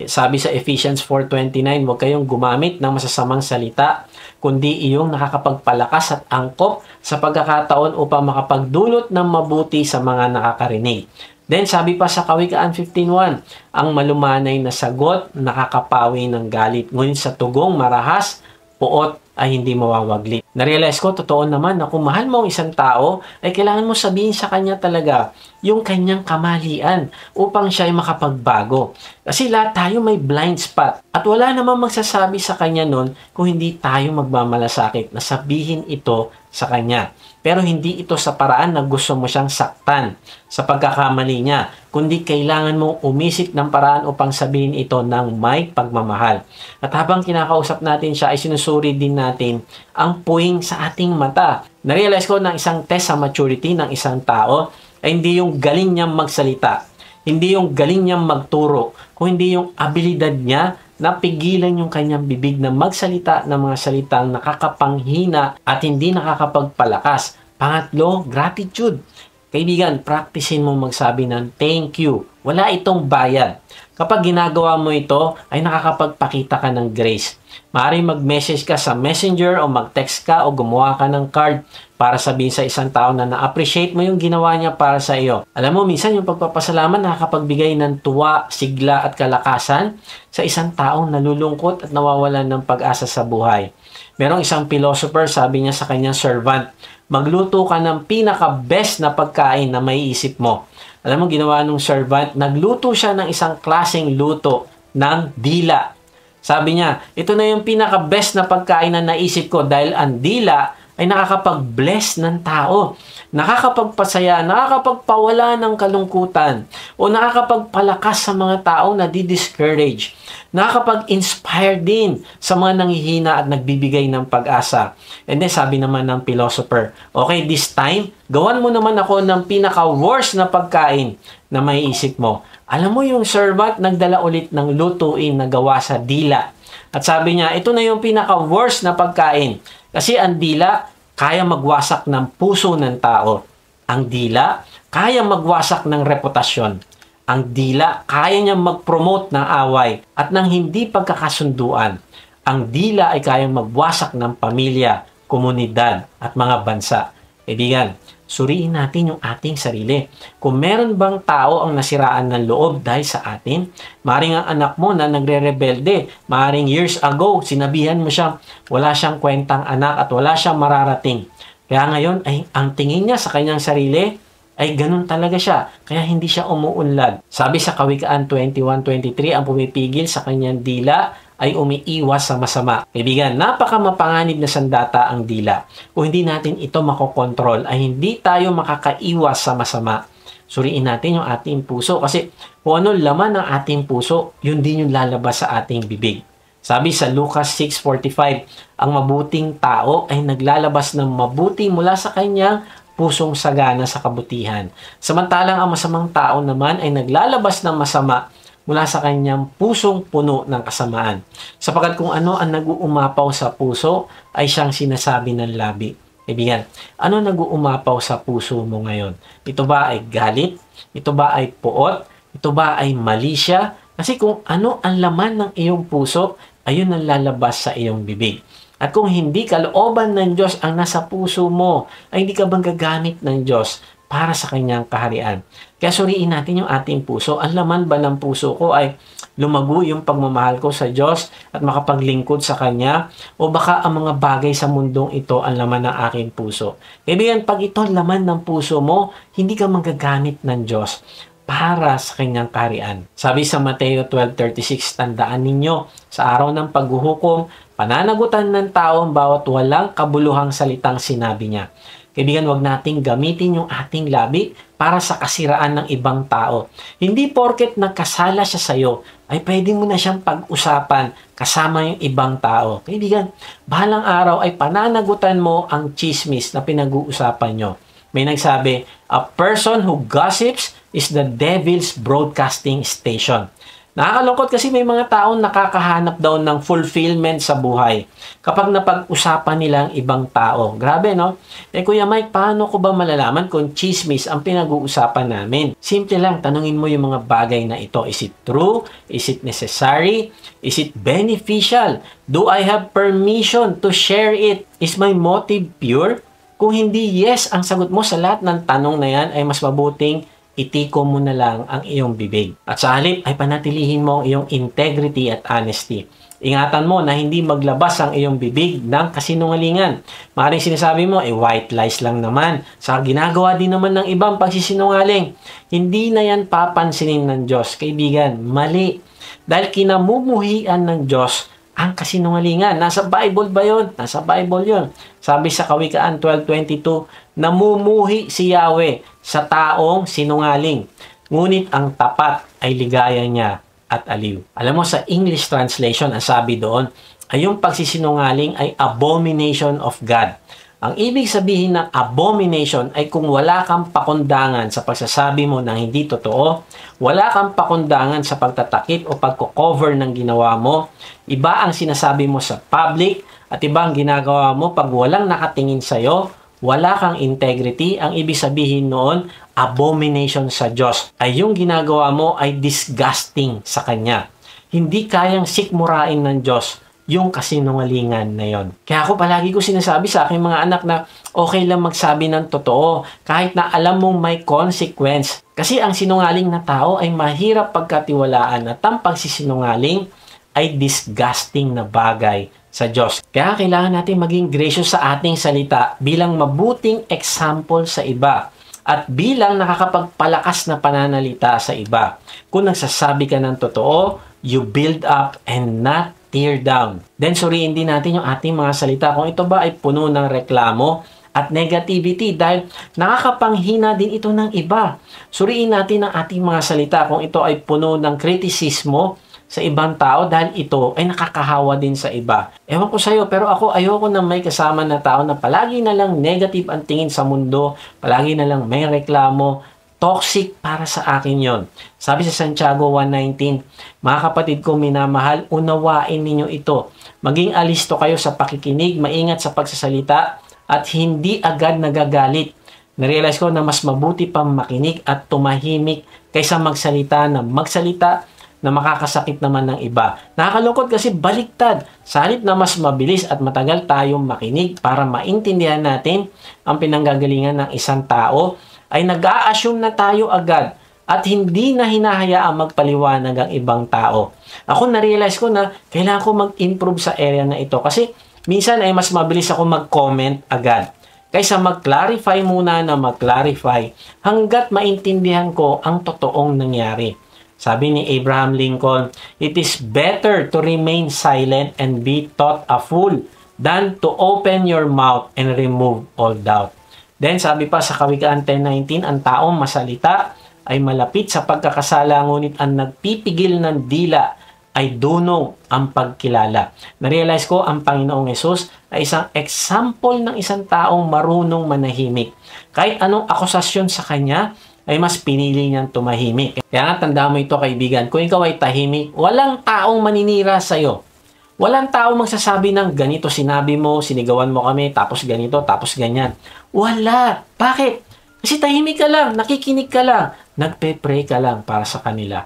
Sabi sa Ephesians 4:29, huwag kayong gumamit ng masasamang salita, kundi iyong nakakapagpalakas at angkop sa pagkakataon upang makapagdulot ng mabuti sa mga nakakarinig. Then, sabi pa sa Kawikaan 15:1, ang malumanay na sagot nakakapawi ng galit, ngunit sa tugong marahas, puot ay hindi mawawaglit. Narealize ko, totoo naman na kung mahal mo ang isang tao, ay kailangan mo sabihin sa kanya talaga yung kanyang kamalian upang siya ay makapagbago. Kasi lahat tayo may blind spot at wala namang magsasabi sa kanya nun kung hindi tayo magmamalasakit na sabihin ito sa kanya. Pero hindi ito sa paraan na gusto mo siyang saktan sa pagkakamali niya, kundi kailangan mong umisip ng paraan upang sabihin ito ng may pagmamahal. At habang kinakausap natin siya ay sinusuri din natin ang puwing sa ating mata. Narealize ko na isang test sa maturity ng isang tao ay hindi yung galing niyang magsalita, hindi yung galing niyang magturo, kung hindi yung abilidad niya na pigilan yung kanyang bibig na magsalita ng mga salitang nakakapanghina at hindi nakakapagpalakas. Pangatlo, gratitude. Kaibigan, practicein mo magsabi ng thank you. Wala itong bayad. Kapag ginagawa mo ito, ay nakakapagpakita ka ng grace. Maaaring mag-message ka sa messenger o mag-text ka o gumawa ka ng card para sabihin sa isang tao na na-appreciate mo yung ginawa niya para sa iyo. Alam mo, minsan yung pagpapasalamat nakakapagbigay ng tuwa, sigla at kalakasan sa isang taong nalulungkot at nawawalan ng pag-asa sa buhay. Merong isang philosopher, sabi niya sa kanyang servant, magluto ka ng pinaka-best na pagkain na maiisip mo. Alam mo, ginawa nung servant, nagluto siya ng isang klaseng luto ng dila. Sabi niya, ito na yung pinaka-best na pagkain na naisip ko dahil ang dila ay nakakapag-bless ng tao, nakakapagpasaya, nakakapagpawala ng kalungkutan, o nakakapagpalakas sa mga tao na di-discourage, nakakapag-inspire din sa mga nanghihina at nagbibigay ng pag-asa. And then sabi naman ng philosopher, okay, this time, gawan mo naman ako ng pinaka-worst na pagkain na maiisip mo. Alam mo yung servant, nagdala ulit ng lutuin na gawa sa dila. At sabi niya, ito na yung pinaka-worst na pagkain. Kasi ang dila, kaya magwasak ng puso ng tao. Ang dila, kaya magwasak ng reputasyon. Ang dila, kaya niya mag-promote ng away at ng hindi pagkakasunduan. Ang dila ay kayang magwasak ng pamilya, komunidad at mga bansa. Kaibigan, suriin natin yung ating sarili. Kung meron bang tao ang nasiraan ng loob dahil sa atin, maaaring ang anak mo na nagre-rebelde, maaaring years ago, sinabihan mo siya, wala siyang kwentang anak at wala siyang mararating. Kaya ngayon, ay ang tingin niya sa kanyang sarili, ay ganun talaga siya. Kaya hindi siya umuunlad. Sabi sa Kawikaan 21:23, ang pumipigil sa kanyang dila ay umiiwas sa masama. Kaibigan, napaka-mapanganib na sandata ang dila. Kung hindi natin ito makokontrol, ay hindi tayo makakaiwas sa masama. Suriin natin yung ating puso kasi kung ano laman ng ating puso, yun din yung lalabas sa ating bibig. Sabi sa Lucas 6:45, ang mabuting tao ay naglalabas ng mabuti mula sa kanyang pusong sagana sa kabutihan. Samantalang ang masamang tao naman ay naglalabas ng masama mula sa kanyang pusong puno ng kasamaan. Sapagkat kung ano ang nag-uumapaw sa puso ay siyang sinasabi ng labi. Kaibigan, ano nag-uumapaw sa puso mo ngayon? Ito ba ay galit? Ito ba ay puot? Ito ba ay malisya? Kasi kung ano ang laman ng iyong puso, ayun ang lalabas sa iyong bibig. At kung hindi kalooban ng Diyos ang nasa puso mo, ay hindi ka bang gagamit ng Diyos para sa kanyang kaharian? Kaya suriin natin yung ating puso. Ang laman ba ng puso ko ay lumago yung pagmamahal ko sa Diyos at makapaglingkod sa Kanya? O baka ang mga bagay sa mundong ito ang laman ng aking puso? Kaibigan, pag ito ang laman ng puso mo, hindi ka magagamit ng Diyos para sa kanyang kaharian. Sabi sa Mateo 12:36, tandaan ninyo, sa araw ng paghuhukom, pananagutan ng tao ang bawat walang kabuluhang salitang sinabi niya. Kaibigan, huwag nating gamitin yung ating labi para sa kasiraan ng ibang tao. Hindi porket nagkasala siya sa'yo, ay pwede mo na siyang pag-usapan kasama yung ibang tao. Kaibigan, bahalang araw ay pananagutan mo ang chismis na pinag-uusapan nyo. May nagsabi, a person who gossips is the devil's broadcasting station. Nakakalungkot kasi may mga taong nakakahanap daw ng fulfillment sa buhay kapag napag-usapan nila ang ibang tao. Grabe, no? Kuya Mike, paano ko ba malalaman kung chismis ang pinag-uusapan namin? Simple lang, tanungin mo yung mga bagay na ito. Is it true? Is it necessary? Is it beneficial? Do I have permission to share it? Is my motive pure? Kung hindi yes ang sagot mo sa lahat ng tanong na yan, ay mas mabuting itiko mo na lang ang iyong bibig. At sa halip ay panatilihin mo ang iyong integrity at honesty. Ingatan mo na hindi maglabas ang iyong bibig ng kasinungalingan. Maaaring sinasabi mo, white lies lang naman. Sa ginagawa din naman ng ibang pagsisinungaling. Hindi na yan papansinin ng Diyos. Kaibigan, mali. Dahil kinamumuhian ng Diyos ang kasinungalingan. Nasa Bible ba yun? Nasa Bible yun. Sabi sa Kawikaan 12:22, namumuhi si Yahweh sa taong sinungaling. Ngunit ang tapat ay ligaya niya at aliw. Alam mo, sa English translation, ang sabi doon, ay yung pagsisinungaling ay abomination of God. Ang ibig sabihin ng abomination ay kung wala kang pakundangan sa pagsasabi mo ng hindi totoo, wala kang pakundangan sa pagtatakip o pagko-cover ng ginawa mo, iba ang sinasabi mo sa public at iba ang ginagawa mo pag walang nakatingin sa'yo, wala kang integrity. Ang ibig sabihin noon, abomination sa Diyos. Ay yung ginagawa mo ay disgusting sa Kanya. Hindi kayang sikmurain ng Diyos yung kasinungalingan na yon. Kaya ako palagi ko sinasabi sa aking mga anak na okay lang magsabi ng totoo kahit na alam mong may consequence. Kasi ang sinungaling na tao ay mahirap pagkatiwalaan at ang pagsisinungaling ay disgusting na bagay sa Diyos. Kaya kailangan natin maging gracious sa ating salita bilang mabuting example sa iba at bilang nakakapagpalakas na pananalita sa iba. Kung nagsasabi ka ng totoo, you build up and not tear down. Then suriin din natin yung ating mga salita kung ito ba ay puno ng reklamo at negativity dahil nakakapanghina din ito ng iba. Suriin natin ang ating mga salita kung ito ay puno ng kritisismo sa ibang tao dahil ito ay nakakahawa din sa iba. Ewan ko sa'yo, pero ako ayoko na may kasama na tao na palagi na lang negative ang tingin sa mundo, palagi na lang may reklamo. Toxic para sa akin yon. Sabi sa Santiago 1:19, mga kapatid ko minamahal, unawain ninyo ito. Maging alisto kayo sa pakikinig, maingat sa pagsasalita, at hindi agad nagagalit. Narealize ko na mas mabuti pang makinig at tumahimik kaysa magsalita na makakasakit naman ng iba. Nakakalungkot kasi baliktad. Sa halip na mas mabilis at matagal tayong makinig para maintindihan natin ang pinanggagalingan ng isang tao, ay nag-a-assume na tayo agad at hindi na hinahayaang magpaliwanag ang ibang tao. Ako na-realize ko na kailangan ko mag-improve sa area na ito kasi minsan ay mas mabilis ako mag-comment agad kaysa mag-clarify muna na mag-clarify hanggat maintindihan ko ang totoong nangyari. Sabi ni Abraham Lincoln, it is better to remain silent and be thought a fool than to open your mouth and remove all doubt. Then sabi pa sa Kawikaan 10:19, ang taong masalita ay malapit sa pagkakasala, ngunit ang nagpipigil ng dila ay dunong ang pagkilala. Na-realize ko ang Panginoong Hesus ay isang example ng isang taong marunong manahimik. Kahit anong akusasyon sa kanya, ay mas pinili niyang tumahimik. Kaya nga tandaan mo ito, kaibigan, kung ikaw ay tahimik, walang taong maninira sa'yo. Walang taong magsasabi ng ganito sinabi mo, sinigawan mo kami, tapos ganito, tapos ganyan. Wala. Bakit? Kasi tahimik ka lang, nakikinig ka lang, nagpe-pray ka lang para sa kanila.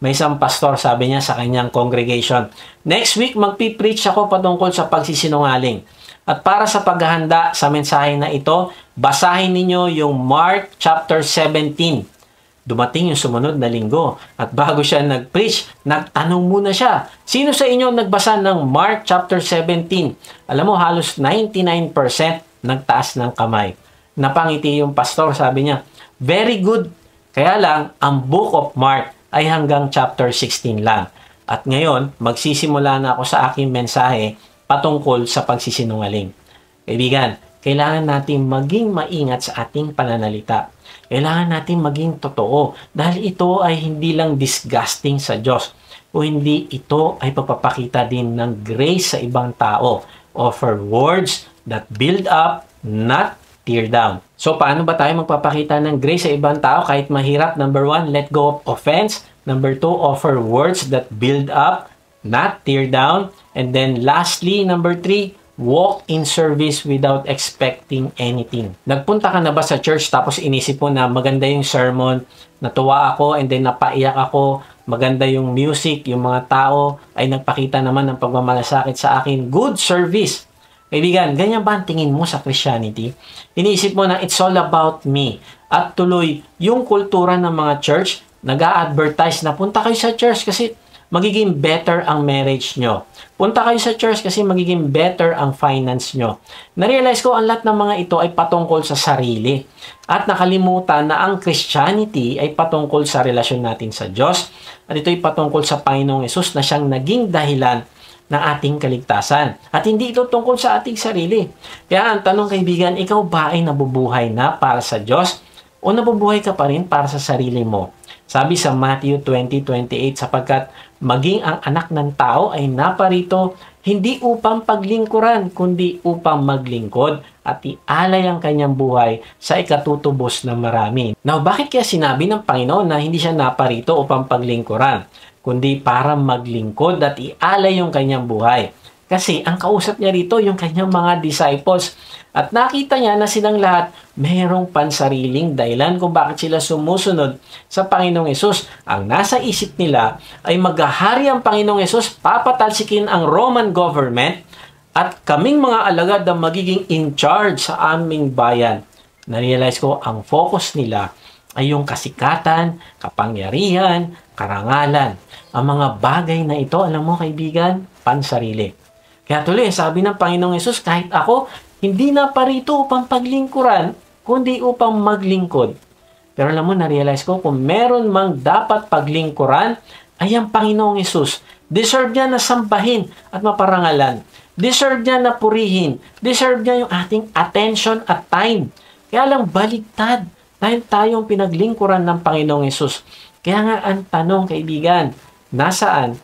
May isang pastor, sabi niya sa kanyang congregation, next week magpipreach ako patungkol sa pagsisinungaling. At para sa paghahanda sa mensahe na ito, basahin ninyo yung Mark chapter 17. Dumating yung sumunod na linggo at bago siya nag-preach, nagtanong muna siya. Sino sa inyo nagbasa ng Mark chapter 17? Alam mo, halos 99% nagtaas ng kamay. Napangiti yung pastor, sabi niya, very good. Kaya lang, ang book of Mark ay hanggang chapter 16 lang. At ngayon, magsisimula na ako sa aking mensahe patungkol sa pagsisinungaling. Kaibigan, kailangan natin maging maingat sa ating pananalita. Kailangan natin maging totoo dahil ito ay hindi lang disgusting sa Diyos o hindi ito ay pagpapakita din ng grace sa ibang tao. Offer words that build up, not tear down. So, paano ba tayo magpapakita ng grace sa ibang tao kahit mahirap? Number 1, let go of offense. Number 2, offer words that build up, not tear down. And then lastly, number 3, walk in service without expecting anything. Nagpunta ka na ba sa church tapos inisip mo na maganda yung sermon, natuwa ako and then napaiyak ako, maganda yung music, yung mga tao ay nagpakita naman ng pagmamalasakit sa akin, good service. Kaibigan, ganyan ba ang tingin mo sa Christianity? Iniisip mo na it's all about me. At tuloy, yung kultura ng mga church, nag-a-advertise na punta kayo sa church kasi magiging better ang marriage nyo. Punta kayo sa church kasi magiging better ang finance nyo. Na-realize ko ang lahat ng mga ito ay patungkol sa sarili. At nakalimutan na ang Christianity ay patungkol sa relasyon natin sa Diyos. At ito ay patungkol sa Panginoong Hesus na siyang naging dahilan ng ating kaligtasan. At hindi ito tungkol sa ating sarili. Kaya ang tanong kaibigan, ikaw ba ay nabubuhay na para sa Diyos? O nabubuhay ka pa rin para sa sarili mo? Sabi sa Matthew 20:28, sapagkat maging ang anak ng tao ay naparito hindi upang paglingkuran, kundi upang maglingkod at ialay ang kanyang buhay sa ikatutubos ng marami. Now, bakit kaya sinabi ng Panginoon na hindi siya naparito upang paglingkuran, kundi para maglingkod at ialay yung kanyang buhay? Kasi ang kausap niya rito yung kanyang mga disciples. At nakita niya na silang lahat mayroong pansariling dahilan kung bakit sila sumusunod sa Panginoong Hesus. Ang nasa isip nila ay maghahari ang Panginoong Hesus, papatalsikin ang Roman government, at kaming mga alagad na magiging in charge sa aming bayan. Na-realize ko, ang focus nila ay yung kasikatan, kapangyarihan, karangalan. Ang mga bagay na ito, alam mo kaibigan, pansarili. Kaya tuloy, sabi ng Panginoong Hesus, kahit ako, hindi na parito upang paglingkuran, kundi upang maglingkod. Pero alam mo, na-realize ko, kung meron mang dapat paglingkuran, ay ang Panginoong Hesus. Deserve niya na sambahin at maparangalan. Deserve niya na purihin. Deserve niya yung ating attention at time. Kaya lang baligtad dahil tayong pinaglingkuran ng Panginoong Hesus. Kaya nga ang tanong, kaibigan, nasaan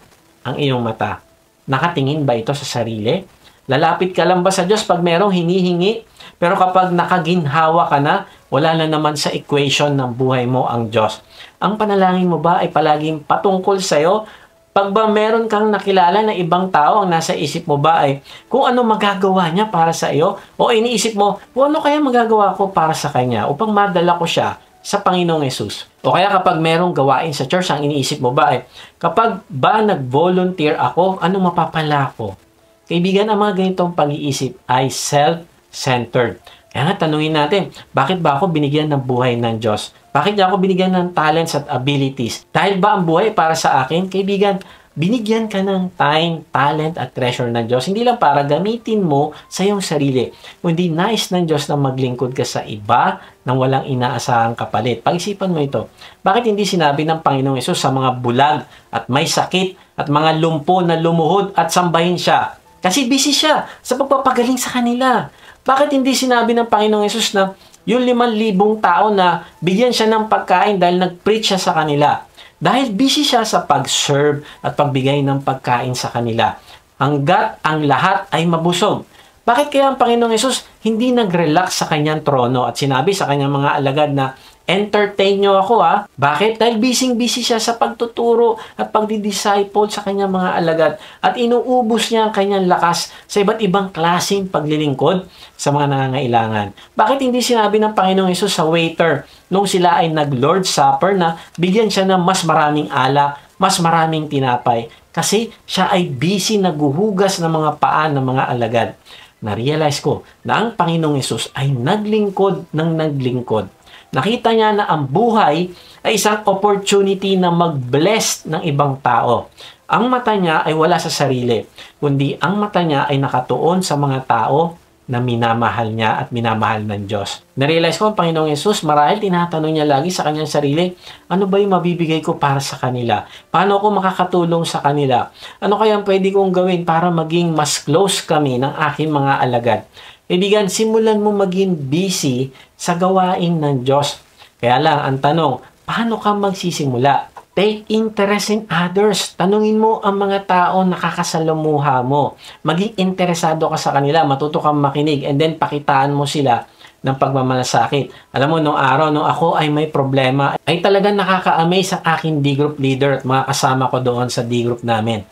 ang iyong mata? Nakatingin ba ito sa sarili? Lalapit ka lang ba sa Diyos pag merong hinihingi? Pero kapag nakaginhawa ka na, wala na naman sa equation ng buhay mo ang Diyos. Ang panalangin mo ba ay palaging patungkol sa'yo? Pag ba meron kang nakilala na ibang tao, ang nasa isip mo ba ay kung ano magagawa niya para sa iyo? O iniisip mo, kung ano kaya magagawa ko para sa kanya upang madala ko siya sa Panginoong Hesus? O kaya kapag merong gawain sa church, ang iniisip mo ba ay kapag ba nag-volunteer ako, ano mapapala ko? Kaibigan, ang mga ganitong pag-iisip ay self-centered. Kaya nga, tanungin natin, bakit ba ako binigyan ng buhay ng Diyos? Bakit niya ako binigyan ng talents at abilities? Dahil ba ang buhay para sa akin? Kaibigan, binigyan ka ng time, talent at treasure ng Diyos. Hindi lang para gamitin mo sa iyong sarili. Kundi nais ng Diyos na maglingkod ka sa iba nang walang inaasahang kapalit. Pag-isipan mo ito. Bakit hindi sinabi ng Panginoong Hesus sa mga bulag at may sakit at mga lumpo na lumuhod at sambahin siya? Kasi busy siya sa pagpapagaling sa kanila. Bakit hindi sinabi ng Panginoong Hesus na yung 5,000 tao na bigyan siya ng pagkain dahil nag-preach siya sa kanila? Dahil busy siya sa pag-serve at pagbigay ng pagkain sa kanila. Hanggat ang lahat ay mabusog. Bakit kaya ang Panginoong Hesus hindi nag-relax sa kanyang trono at sinabi sa kanyang mga alagad na entertain nyo ako ha? Bakit? Dahil busy siya sa pagtuturo at pagdidisciple sa kanyang mga alagad at inuubos niya ang kanyang lakas sa iba't ibang klaseng paglilingkod sa mga nangangailangan. Bakit hindi sinabi ng Panginoong Hesus sa waiter nung sila ay nag-Lord's Supper na bigyan siya ng mas maraming alak, mas maraming tinapay? Kasi siya ay busy naghuhugas ng mga paa ng mga alagad. Na-realize ko na ang Panginoong Hesus ay naglingkod ng naglingkod. Nakita niya na ang buhay ay isang opportunity na mag-bless ng ibang tao. Ang mata niya ay wala sa sarili, kundi ang mata niya ay nakatuon sa mga tao na minamahal niya at minamahal ng Diyos. Na-realize ko ang Panginoong Hesus, marahil tinatanong niya lagi sa kanyang sarili, ano ba yung mabibigay ko para sa kanila? Paano ako makakatulong sa kanila? Ano kaya ang pwede kong gawin para maging mas close kami ng aking mga alagad? Kaibigan, simulan mo maging busy sa gawain ng Diyos. Kaya lang, ang tanong, paano ka magsisimula? Take interest in others. Tanungin mo ang mga tao na nakakasalamuha mo. Maging interesado ka sa kanila, matuto kang makinig, and then pakitaan mo sila ng pagmamalasakit. Alam mo, nung araw, nung ako ay may problema, ay talagang nakaka-amaze ang aking D-group leader at mga kasama ko doon sa D-group namin.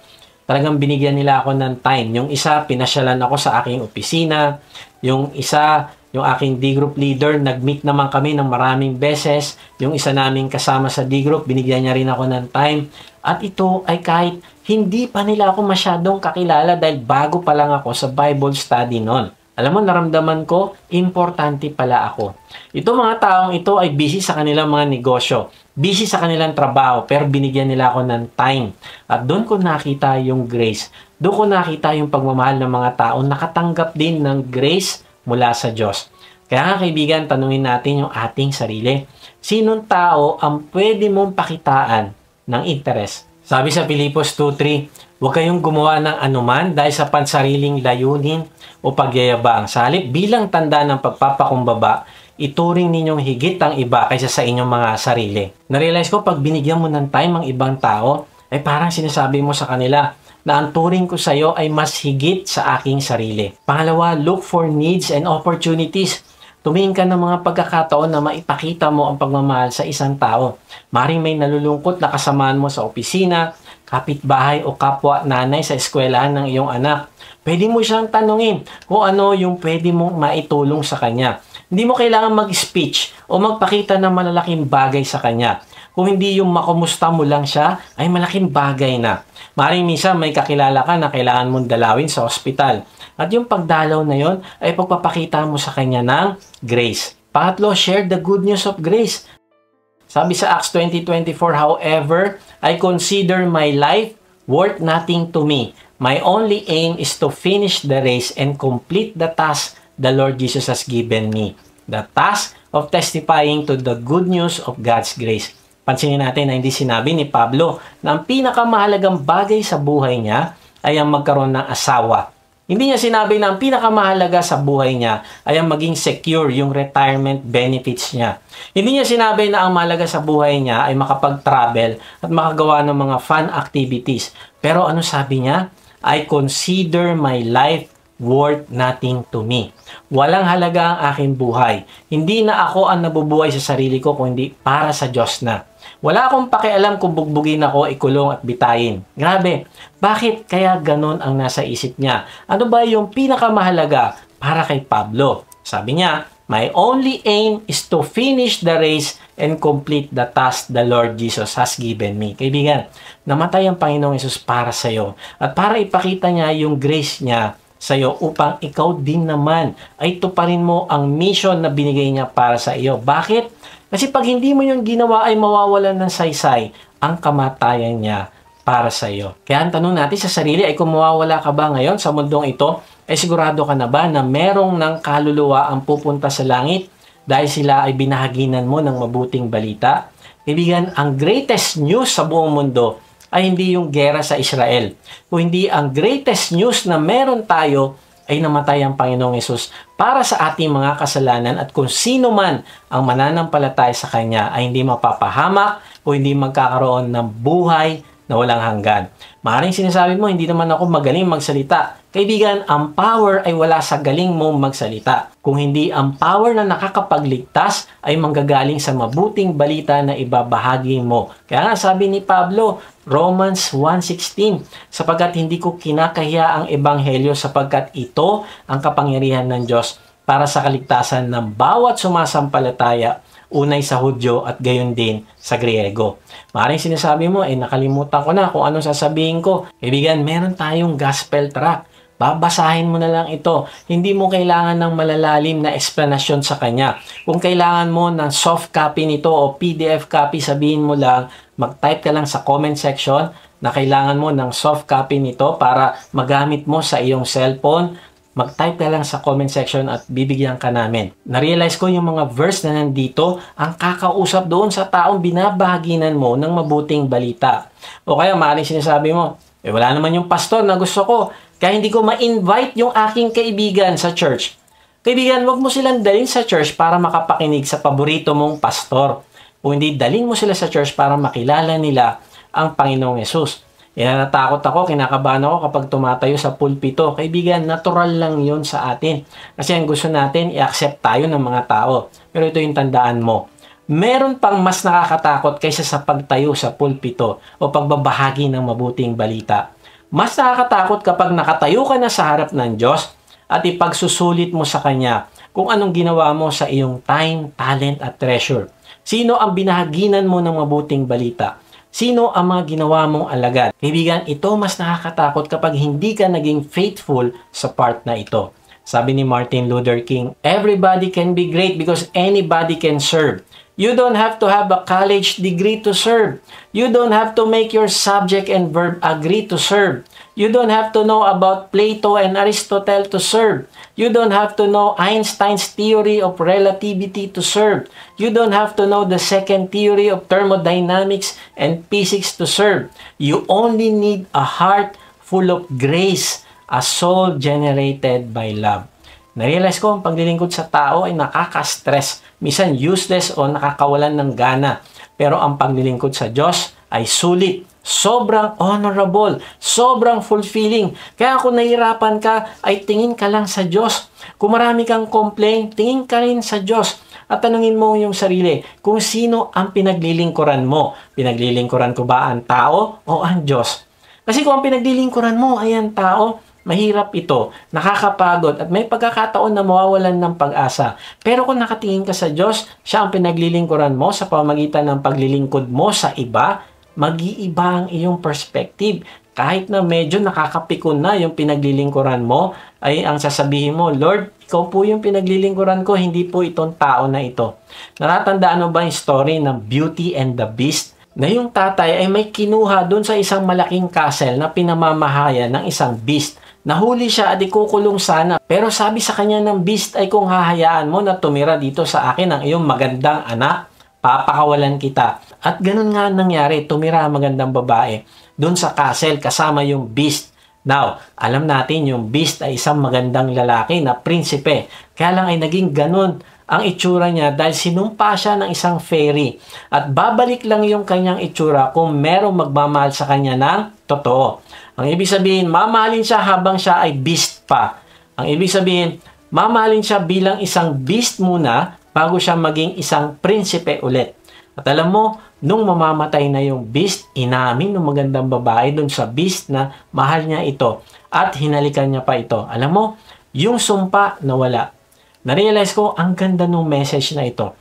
Talagang binigyan nila ako ng time. Yung isa, pinasyalan ako sa aking opisina. Yung isa, yung aking D-group leader, nag-meet naman kami ng maraming beses. Yung isa naming kasama sa D-group, binigyan niya rin ako ng time. At ito ay kahit hindi pa nila ako masyadong kakilala dahil bago pa lang ako sa Bible study noon. Alam mo, naramdaman ko, importante pala ako. Ito mga taong ito ay busy sa kanilang mga negosyo. busy sa kanilang trabaho, pero binigyan nila ako ng time. At doon ko nakita yung grace. Doon ko nakita yung pagmamahal ng mga tao, nakatanggap din ng grace mula sa Diyos. Kaya nga kaibigan, tanungin natin yung ating sarili. Sinong tao ang pwede mong pakitaan ng interes? Sabi sa Filipos 2:3, huwag kayong gumawa ng anuman dahil sa pansariling layunin o pagyayabang. Sa halip, bilang tanda ng pagpapakumbaba, ituring ninyong higit ang iba kaysa sa inyong mga sarili. Narealize ko, pag binigyan mo ng time ang ibang tao, ay parang sinasabi mo sa kanila na ang turing ko sa iyo ay mas higit sa aking sarili. Pangalawa, look for needs and opportunities. Tumingin ka ng mga pagkakataon na maipakita mo ang pagmamahal sa isang tao. Maring may nalulungkot na kasamaan mo sa opisina, kapitbahay o kapwa nanay sa eskwelahan ng iyong anak. Pwede mo siyang tanungin kung ano yung pwede mong maitulong sa kanya. Hindi mo kailangan mag-speech o magpakita ng malalaking bagay sa kanya. Kung hindi yung makumusta mo lang siya, ay malaking bagay na. Maring minsan may kakilala ka na kailangan mong dalawin sa ospital. At yung pagdalaw na yon ay pagpapakita mo sa kanya ng grace. Pangatlo, share the good news of grace. Sabi sa Acts 20:24, however, I consider my life worth nothing to me. My only aim is to finish the race and complete the task the Lord Jesus has given me. The task of testifying to the good news of God's grace. Pansinin natin na hindi sinabi ni Pablo na ang pinakamahalagang bagay sa buhay niya ay ang magkaroon ng asawa. Hindi niya sinabi na ang pinakamahalaga sa buhay niya ay ang maging secure yung retirement benefits niya. Hindi niya sinabi na ang mahalaga sa buhay niya ay makapag-travel at makagawa ng mga fun activities. Pero ano sabi niya? I consider my life worth nothing to me. Walang halaga ang aking buhay. Hindi na ako ang nabubuhay sa sarili ko, kundi para sa Diyos na. Wala akong pakialam kung bugbugin ako, ikulong at bitayin. Grabe, bakit kaya ganon ang nasa isip niya? Ano ba yung pinakamahalaga para kay Pablo? Sabi niya, my only aim is to finish the race and complete the task the Lord Jesus has given me. Kaibigan, namatay ang Panginoong Hesus para sa iyo at para ipakita niya yung grace niya sa iyo upang ikaw din naman ay tuparin mo ang mission na binigay niya para sa iyo. Bakit? Kasi pag hindi mo yung ginawa ay mawawalan ng saysay ang kamatayan niya para sa iyo. Kaya ang tanong natin sa sarili ay kung mawawala ka ba ngayon sa mundong ito, ay sigurado ka na ba na merong ng kaluluwa ang pupunta sa langit dahil sila ay binahaginan mo ng mabuting balita? Kaibigan, ang greatest news sa buong mundo ay hindi yung gera sa Israel. Kung hindi ang greatest news na meron tayo ay namatay ang Panginoong Hesus para sa ating mga kasalanan at kung sino man ang mananampalataya sa Kanya ay hindi mapapahamak o hindi magkakaroon ng buhay na walang hanggan. Maaaring sinasabi mo, hindi naman ako magaling magsalita. Kaibigan, ang power ay wala sa galing mong magsalita. Kung hindi ang power na nakakapagligtas ay manggagaling sa mabuting balita na ibabahagi mo. Kaya nga sabi ni Pablo, Romans 1:16, sapagkat hindi ko kinakahiya ang ebanghelyo sapagkat ito ang kapangyarihan ng Diyos para sa kaligtasan ng bawat sumasampalataya, unay sa Hudyo at gayon din sa Griego. Maaaring sinasabi mo, nakalimutan ko na kung anong sasabihin ko. Kaibigan, meron tayong gospel tract. Babasahin mo na lang ito. Hindi mo kailangan ng malalalim na explanation sa kanya. Kung kailangan mo ng soft copy nito o PDF copy, sabihin mo lang, mag-type ka lang sa comment section na kailangan mo ng soft copy nito para magamit mo sa iyong cellphone. Mag-type ka lang sa comment section at bibigyan ka namin. Na-realize ko yung mga verse na nandito ang kakausap doon sa taong binabahaginan mo ng mabuting balita. O kaya maaaring sinasabi mo, wala naman yung pastor na gusto ko, kaya hindi ko ma-invite yung aking kaibigan sa church. Kaibigan, wag mo silang dalhin sa church para makapakinig sa paborito mong pastor. O hindi, dalhin mo sila sa church para makilala nila ang Panginoong Hesus. Natakot ako, kinakabahan ako kapag tumatayo sa pulpito. Kaibigan, natural lang yun sa atin. Kasi ang gusto natin, i-accept tayo ng mga tao. Pero ito yung tandaan mo. Meron pang mas nakakatakot kaysa sa pagtayo sa pulpito o pagbabahagi ng mabuting balita. Mas nakakatakot kapag nakatayo ka na sa harap ng Diyos at ipagsusulit mo sa Kanya kung anong ginawa mo sa iyong time, talent at treasure. Sino ang binahaginan mo ng mabuting balita? Sino ang mga ginawa mong alagad? Kaibigan, ito mas nakakatakot kapag hindi ka naging faithful sa part na ito. Sabi ni Martin Luther King, everybody can be great because anybody can serve. You don't have to have a college degree to serve. You don't have to make your subject and verb agree to serve. You don't have to know about Plato and Aristotle to serve. You don't have to know Einstein's theory of relativity to serve. You don't have to know the second theory of thermodynamics and physics to serve. You only need a heart full of grace, a soul generated by love. Narealize ko, ang paglilingkod sa tao ay nakaka-stress, minsan useless o nakakawalan ng gana. Pero ang paglilingkod sa Diyos ay sulit, sobrang honorable, sobrang fulfilling. Kaya kung nahihirapan ka, ay tingin ka lang sa Diyos. Kung marami kang complaint, tingin ka rin sa Diyos. At tanungin mo yung sarili, kung sino ang pinaglilingkuran mo. Pinaglilingkuran ko ba ang tao o ang Diyos? Kasi kung ang pinaglilingkuran mo ay ang tao, mahirap ito, nakakapagod at may pagkakataon na mawawalan ng pag-asa. Pero kung nakatingin ka sa Diyos, siya ang pinaglilingkuran mo sa pamamagitan ng paglilingkod mo sa iba, mag-iiba ang iyong perspective. Kahit na medyo nakakapikon na yung pinaglilingkuran mo, ay ang sasabihin mo, Lord, ikaw po yung pinaglilingkuran ko, hindi po itong tao na ito. Natatandaan mo ba yung story ng Beauty and the Beast? Na yung tatay ay may kinuha doon sa isang malaking castle na pinamamahayan ng isang beast. Nahuli siya at ikukulong sana. Pero sabi sa kanya ng beast ay kung hahayaan mo na tumira dito sa akin ang iyong magandang anak, papakawalan kita. At ganun nga nangyari, tumira ang magandang babae doon sa castle kasama yung beast. Now, alam natin yung beast ay isang magandang lalaki na prinsipe. Kaya lang ay naging ganun ang itsura niya dahil sinumpa siya ng isang fairy. At babalik lang yung kanyang itsura kung merong magmamahal sa kanya ng totoo. Ang ibig sabihin, mamahalin siya habang siya ay beast pa. Ang ibig sabihin, mamahalin siya bilang isang beast muna bago siya maging isang prinsipe ulit. At alam mo, nung mamamatay na yung beast, inamin ng magandang babae dun sa beast na mahal niya ito at hinalikan niya pa ito. Alam mo, yung sumpa nawala. Narealize ko, ang ganda ng message na ito.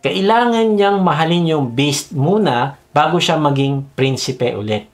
Kailangan niyang mahalin yung beast muna bago siya maging prinsipe ulit.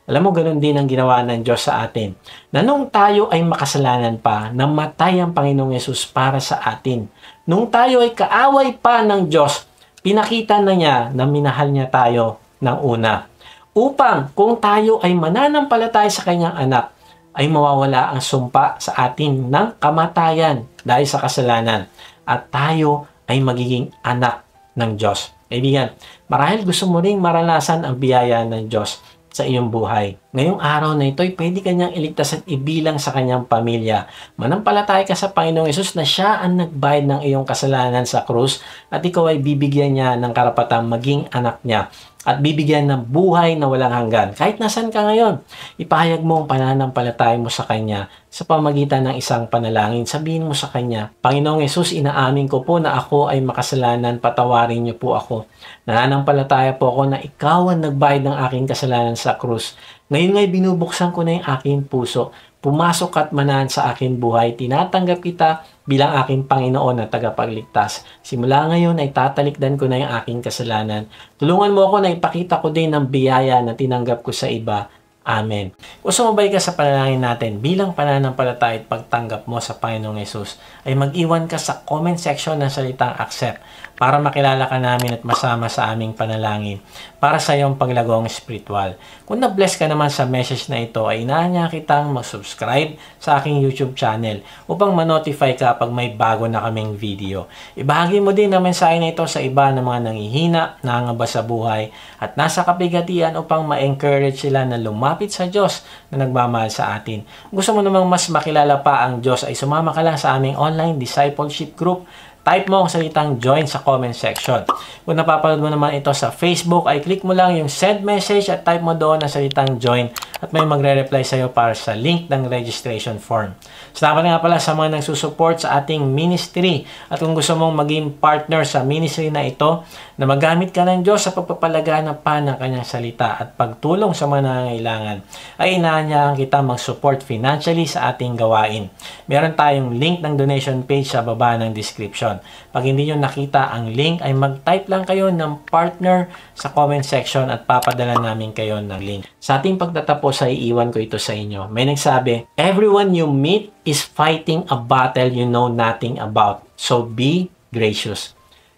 Alam mo, ganun din ang ginawa ng Diyos sa atin. Na nung tayo ay makasalanan pa, namatay ang Panginoong Yesus para sa atin. Nung tayo ay kaaway pa ng Diyos, pinakita na niya na minahal niya tayo ng una. Upang kung tayo ay mananampalataya sa kanyang anak, ay mawawala ang sumpa sa atin ng kamatayan dahil sa kasalanan. At tayo ay magiging anak ng Diyos. Kaibigan, marahil gusto mo ring maranasan ang biyaya ng Diyos sa iyong buhay. Ngayong araw na ito ay pwede kanyang iligtas at ibilang sa kanyang pamilya. Manampalataya ka sa Panginoong Yesus na siya ang nagbayad ng iyong kasalanan sa krus at ikaw ay bibigyan niya ng karapatang maging anak niya at bibigyan ng buhay na walang hanggan. Kahit nasan ka ngayon, ipahayag mo ang pananampalataya mo sa Kanya sa pamagitan ng isang panalangin. Sabihin mo sa Kanya, Panginoong Yesus, inaamin ko po na ako ay makasalanan, patawarin niyo po ako. Nananampalataya po ako na ikaw ang nagbayad ng aking kasalanan sa krus. Ngayon nga'y binubuksan ko na yung aking puso. Pumasok at manahan sa aking buhay. Tinatanggap kita bilang aking Panginoon na tagapagligtas. Simula ngayon ay tatalikdan ko na yung aking kasalanan. Tulungan mo ako na ipakita ko din ng biyaya na tinanggap ko sa iba. Amen. Kung sumabay ka sa panalangin natin bilang pananampalataya at pagtanggap mo sa Panginoong Yesus, ay mag-iwan ka sa comment section ng salitang accept para makilala ka namin at masama sa aming panalangin para sa iyong paglagong spiritual. Kung na-bless ka naman sa message na ito, ay inaanya kitang mag-subscribe sa aking YouTube channel upang ma-notify ka pag may bago na kaming video. Ibahagi mo din ang mensahe na ito sa iba ng mga nanghihina, nangangamba sa buhay at nasa kapigatian upang ma-encourage sila na lumapit sa Diyos na nagmamahal sa atin. Gusto mo namang mas makilala pa ang Diyos, ay sumama ka lang sa aming online discipleship group. Type mo ang salitang join sa comment section. Kung napapanood mo naman ito sa Facebook, ay click mo lang yung send message at type mo doon ang salitang join at may magre-reply sa iyo para sa link ng registration form. Salamat nga pala sa mga nagsusupport sa ating ministry at kung gusto mong maging partner sa ministry na ito, na magamit ka ng Diyos sa pagpapalaganap pa ng kanyang salita at pagtulong sa mga nangangailangan, ay inaanyahan kita mag-support financially sa ating gawain. Meron tayong link ng donation page sa baba ng description. Pag hindi nyo nakita ang link, ay mag-type lang kayo ng partner sa comment section at papadala namin kayo ng link. Sa ating pagtatapos ay iiwan ko ito sa inyo. May nagsabi, everyone you meet is fighting a battle you know nothing about. So be gracious.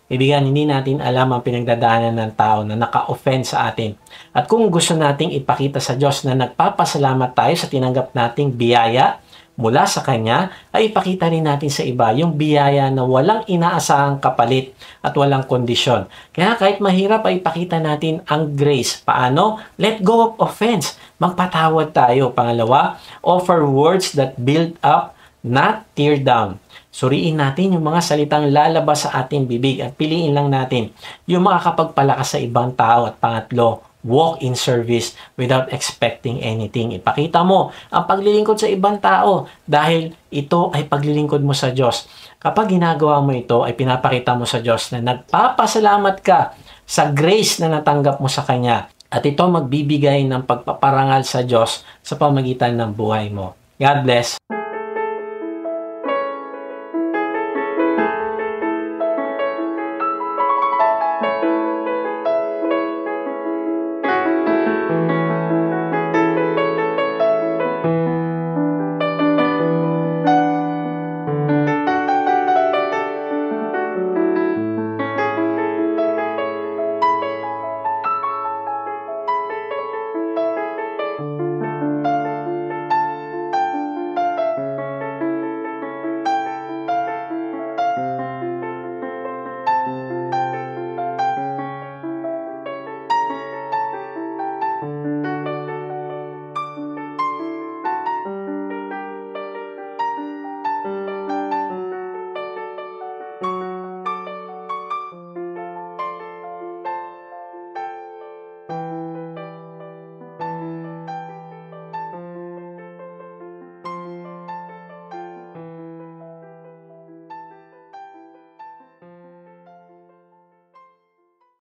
Ibigan, hindi natin alam ang pinagdadaanan ng tao na naka-offend sa atin. At kung gusto nating ipakita sa Diyos na nagpapasalamat tayo sa tinanggap nating biyaya mula sa Kanya, ay ipakita rin natin sa iba yung biyaya na walang inaasahang kapalit at walang kondisyon. Kaya kahit mahirap ay ipakita natin ang grace. Paano? Let go of offense. Magpatawad tayo. Pangalawa, offer words that build up, not tear down. Suriin natin yung mga salitang lalabas sa ating bibig at piliin lang natin yung makakapagpalakas sa ibang tao. At pangatlo, walk in service without expecting anything. Ipakita mo ang paglilingkod sa ibang tao dahil ito ay paglilingkod mo sa Diyos. Kapag ginagawa mo ito, ay pinapakita mo sa Diyos na nagpapasalamat ka sa grace na natanggap mo sa Kanya. At ito magbibigay ng pagpaparangal sa Diyos sa pamagitan ng buhay mo. God bless.